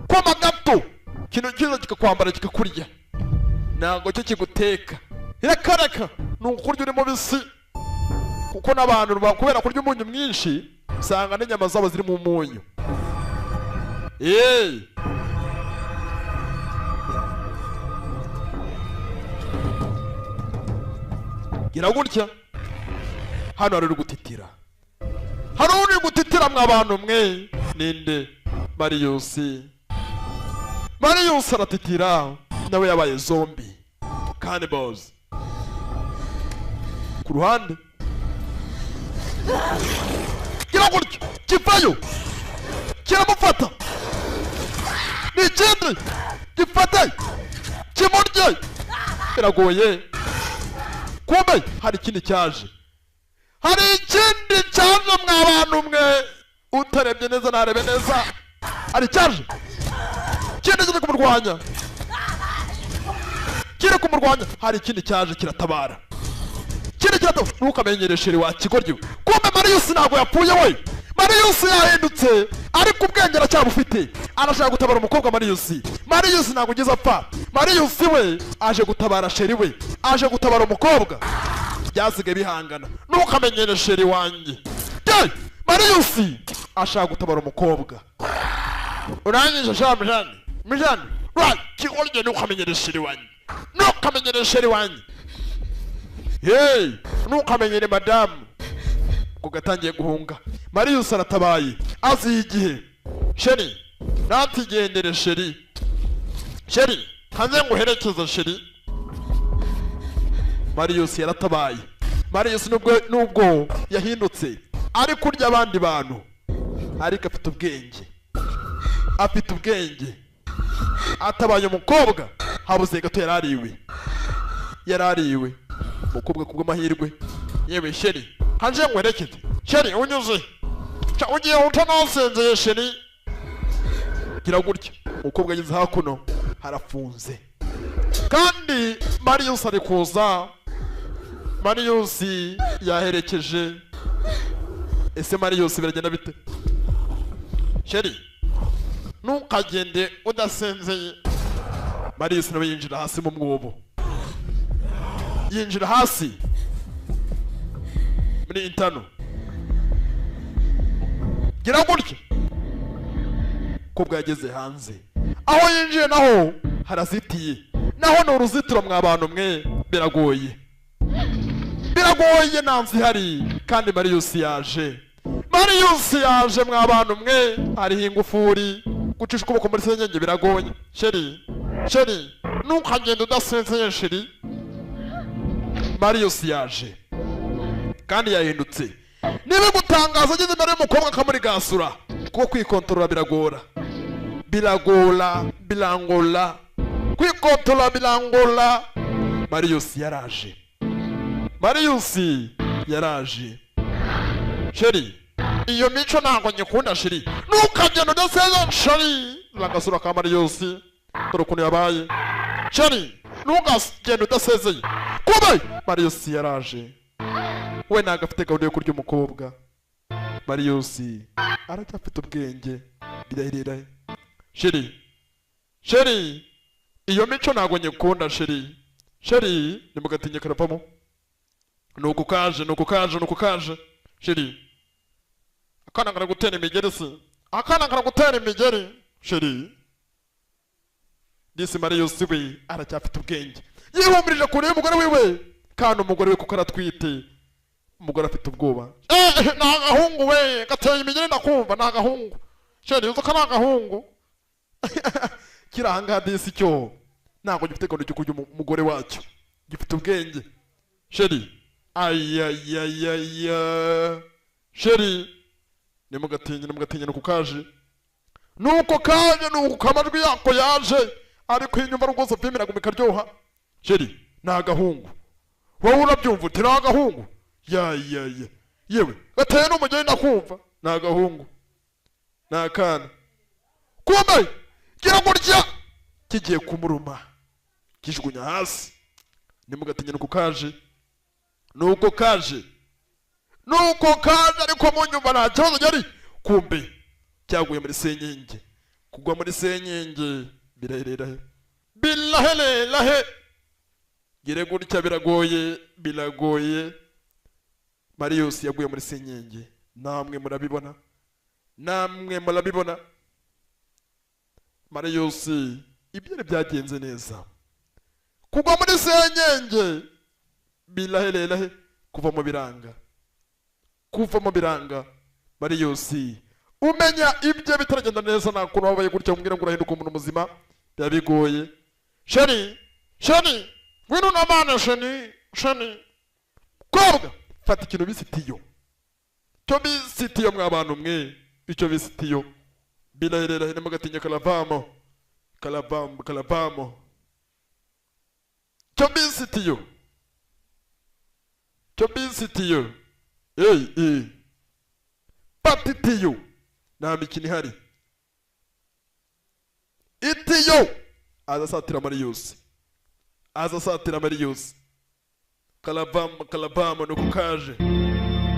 koma gato kintu cyiza kikakwambara kikakurya ntabwo cyo kiguteka reka ni ukurya uri mubisi kuko n'abantu kubera kurya umunyu mwinshi usanga n'inyama zabo ziri mu munyu gira gutya hano hari uri gutitira, hari uri gutitira mwa bantu mwe. Ninde? Marius. Marius aratitira nawe yabaye zombie cannibals. Ku ruhande kiragurya kivayo kiramufata, n'ikindi gifate kimurye. Biragoye. Kumbe hari ikindi cyaje, hari ikindi cyaje mwa bantu mwe. Utarebye neza narebe neza, hari cyaje kindi kiri kumurwanya, kiri kumurwanya. Hari ikindi cyaje kiratabara, kindi kiratabara. Ntukamenyere sheri wa kigoryi. Kumbe Marius ntabwo yapfuye we. Marius yahindutse ariko ubwenge aracyabufite, arashaka gutabara umukobwa. Marius ntabwo ugize apfa. Marius we aje gutabara sheri we, aje gutabara umukobwa. Byasigaye bihangana. Ntukamenyere sheri wanjye. Marius ashaka gutabara umukobwa. Urangije sha mijani right kigoryi. Ntukamenyere sheri wanjye, ntukamenyere sheri wanjye. Hey, ntukamenyere madamu. Kugatangiye guhunga. Marius aratabaye azi igihe. Sheri nantigendere sheri, sheri hanze nguherekeza sheri. Marius yaratabaye. Marius nubwo yahindutse ari kurya abandi bantu, ariko afite ubwenge, afite ubwenge. Atabaye umukobwa habuze gato yarariwe umukobwa kubw'amahirwe. Yewe sheri hanze nguherekeze sheri, unyuze ugiye utanasenze sheri. Gira gutya umukobwa ageze hakuno harafunze, kandi Marius ari kuza. Marius yaherekeje. Ese Marius biragenda bite? Sheri ntukagende udasenzeye. Marius nawe yinjira hasi mu mwobo, yinjira hasi muri intano. Gira gutya umukobwa yageze hanze. Aho yinjiye naho harazitiye, naho ni uruzitiro mwa bantu mwe. Biragoye, biragoye nanzi hari. Kandi Marius yaje, Marius yaje mwa bantu mwe. Hariho ingufuri, gucisha ukuboko muri senyenge biragoye. Sheri ntukagende udasenzeye sheri. Marius yaje kandi yahindutse. Niba gutangaza ageze imbere y'umukobwa akamurigasura, kuko kwikontorora biragora, kwikontorora birangola. Marius yaraje, Marius yaraje. Sheri iyo mico ntabwo nyikunda sheri, ntukagenda udasezeye sheri. Lagasura ka Marius dore ukuntu yabaye. Sheri ntugagende udasezeye. Kuba Marius yaraje, we ntabwo afite gahunda yo kurya umukobwa. Marius aracyafite ubwenge. Birahirira sheri iyo mico ntabwo nyikunda sheri. Sheri nimugatinye karapamo. Nuko kaje sheri. Akana kara gutera imigeri se, akana kara gutera imigeri sheri. Disi Marius we aracyafite ubwenge, yihumurije kure y'umugore wiwe, kandi umugore we kuko aratwite. Umugore afite ubwoba. Nagahungu we gateye imigeri ndakumva. Nagahungu sheri, uzo kana gahungu. Kiranga disi cyo ntabwo gifite gahunda yo kurya umugore wacyo, gifite ubwenge. Sheri ayayayaya sheri nimugatinye nuko kaje, nuko kamajwi yako yaje. Ariko inyuma rwose filime iragumika ryoha. Sheri nagahungu, wowe urabyumva uti nagahungu. Yewe gateye n'umugeni ndakumva. Nagahungu nakana. Kumbe gira gutya kigiye kumuruma, kijugunya hasi. Nimugatinye nuko kaje, nuko kaje ariko mu nyumba nta kibazo gari. Kumbe cyaguye muri senyenge, kugwa muri senyenge birahera bilahe. Gire gutya biragoye. Marius yaguye muri senyenge. Namwe murabibona. Marius ibyo byagenze neza. Kugwa muri senyenge bilahe kuva mu biranga. kuvamo biranga Marius umenya ibyo bitaragenda neza nta kuntu wabaye gutya umbwira ngo urahinduka umuntu muzima byabigoye shani ngwino n'abana shani kobwa fata ikintu bisitiyo cyo bisitiyo mw'abantu mwe icyo bisitiyo bilaherera hene mugatinya kalavamo cyo bisitiyo patitiyo nta mikino ihari itiyo azasatira Marius kalavamo nuko kaje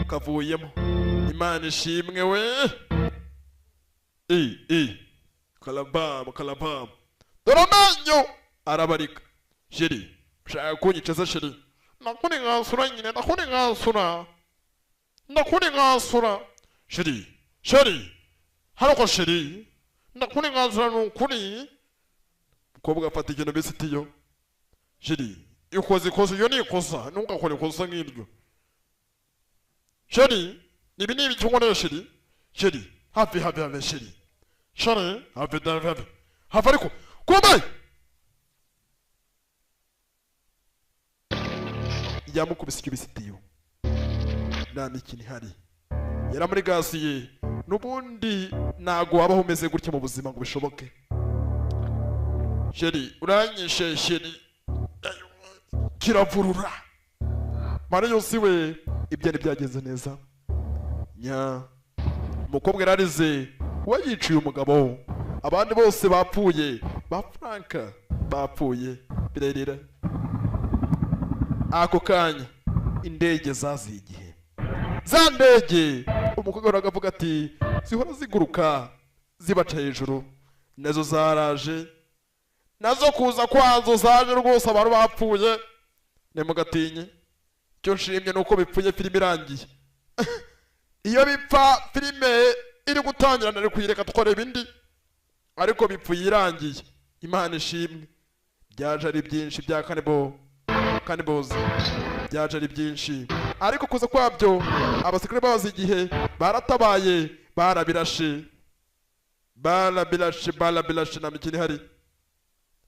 kavuyemo Imana ishimwe we kalavamo dore amenyo arabarika sheri ushaka kunyicaza sheri nakuri nkasura nyine nakuri nkasura sheri harako sheri nakuri nkasura nukuri umukobwa afata ikintu bisitiyo sheri ikoze iyo ni ikosa ntugakore ikosa nk'iryo sheri ibi ni ibiki nkorera sheri hafi sheri hafi ariko kumbe yamukubise icyo bisitiyo nta mikino ihari yaramurigasiye n'ubundi ntago wabaho umeze gutya mu buzima ngo bishoboke sheri uranyishe sheri kiravurura Marius we ibyo byagenze neza umukobwa yararize we yiciye umugabo abandi bose bapfuye ba Franka bapfuye birerera ako kanya indege zaziye igihe za ndege umukobwa aravuga ati zihora ziguruka zibaca hejuru nazo zaraje nazo kuza kwazo zaje rwose abantu bapfuye nemugatinye cyo nshimye nuko bipfuye filime irangiye iyo bipfa filime iri gutangira nari kuyireka twareba indi ariko bipfuye irangiye Imana ishimwe byaje ari byinshi bya Cannibals byaje ari byinshi ariko kuza kwabyo abasikare babaze igihe baratabaye barabirashe na mikini hari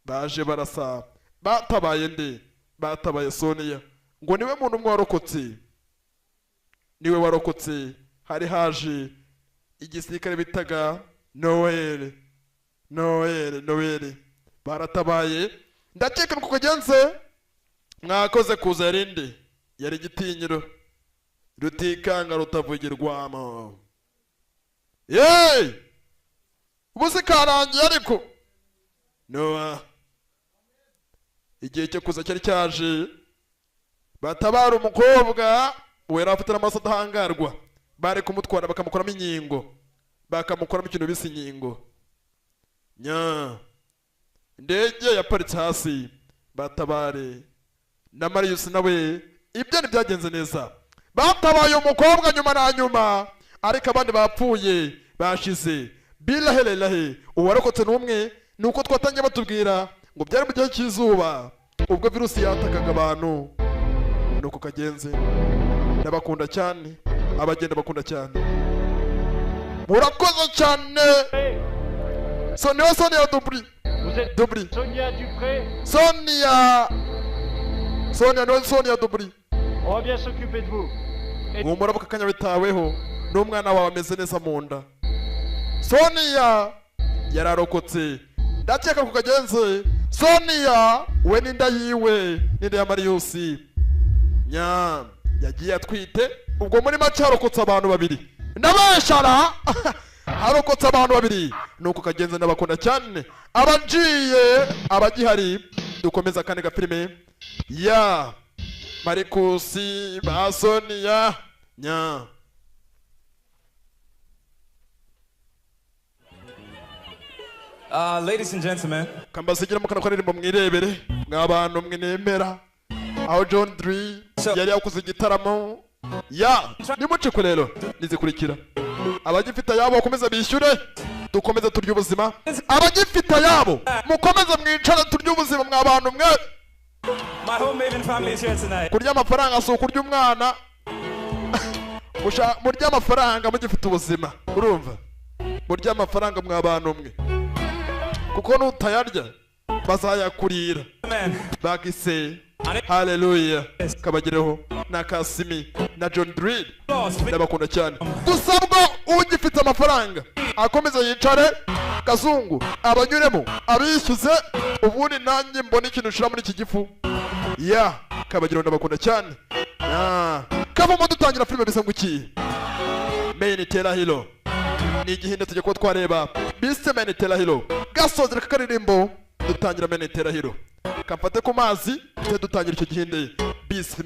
baje barasa batabaye nde batabaye Sonia ngo niwe muntu umwe warokotse hari haje igisirikare bitaga Noel baratabaye ndakeka nuko kagenze mwakoze kuza yarinde yari igitinyiro rutikanga rutavugirwamo ubuze karangiye ariko Noah igihe cyo kuza cyari cyaje batabara umukobwa wera afite n'amaso adahangarwa bari kumutwara bakamukoramo inkingo bakamukoramo ikintu bise inkingo indege yaparitse hasi batabare na Marius nawe ibyo ntibyagenze neza batabaye umukobwa nyuma na nyuma ariko abandi bapfuye bashize bilahe uwarokotse n'umwe nuko twatangiye batubwira ngo byari mu gihe cy'izuba ubwo virusi yatakaga abantu nuko kagenze ndabakunda cyane abagenda bakunda cyane murakoze cyane Sonia Dubri Sonia Dupré. Sonia Dubri On va bien s'occuper de vous. Humura bakakanya bitaweho n'umwana wawe ameze neza mu nda Sonia yararokotse ndakeka ko kagenze Sonia we n'inda yiwe n'inda ya Marius yagiye atwite ubwo muri make harokotse abantu babiri ndabeshara harokotse abantu babiri nuko kagenze n'abakunda cyane abagiye abagihari dukomeza kandi ga filime ya Marius ba Sonia Ladies and gentlemen, kambasigira mukana kwaririmbo mwirebere mwabantu mwinemera aho John Dre yari yakuze igitaramo nimuciko rero nizikurikira abagifite yabo bakomeza bishyure dukomeze turya ubuzima abagifite yabo mukomeze mwicare turya ubuzima mwabantu mwe my whole Maven family is here tonight. kurya amafaranga si ukurya umwana murya amafaranga mugifite ubuzima urumva murya amafaranga mw'abantu mwe kuko nutayarya bazayakurira bagise haleluya kabagireho na Kasimi na John Drill ndabakunda cyane dusabwa ugifite amafaranga akomeza yicare Kazungu abanyuremo abishyuze ubundi nanjye mbona ikintu ushira muri iki gifu ya kabagireho ndabakunda cyane kavamo dutangira filime bisa ngukiye Main Terahiro ni igihinde tujye ko twareba bise Main Terahiro gasozera kakaririmbo dutangira Main Terahiro kamfate ku mazi dutangira icyo gihinde bise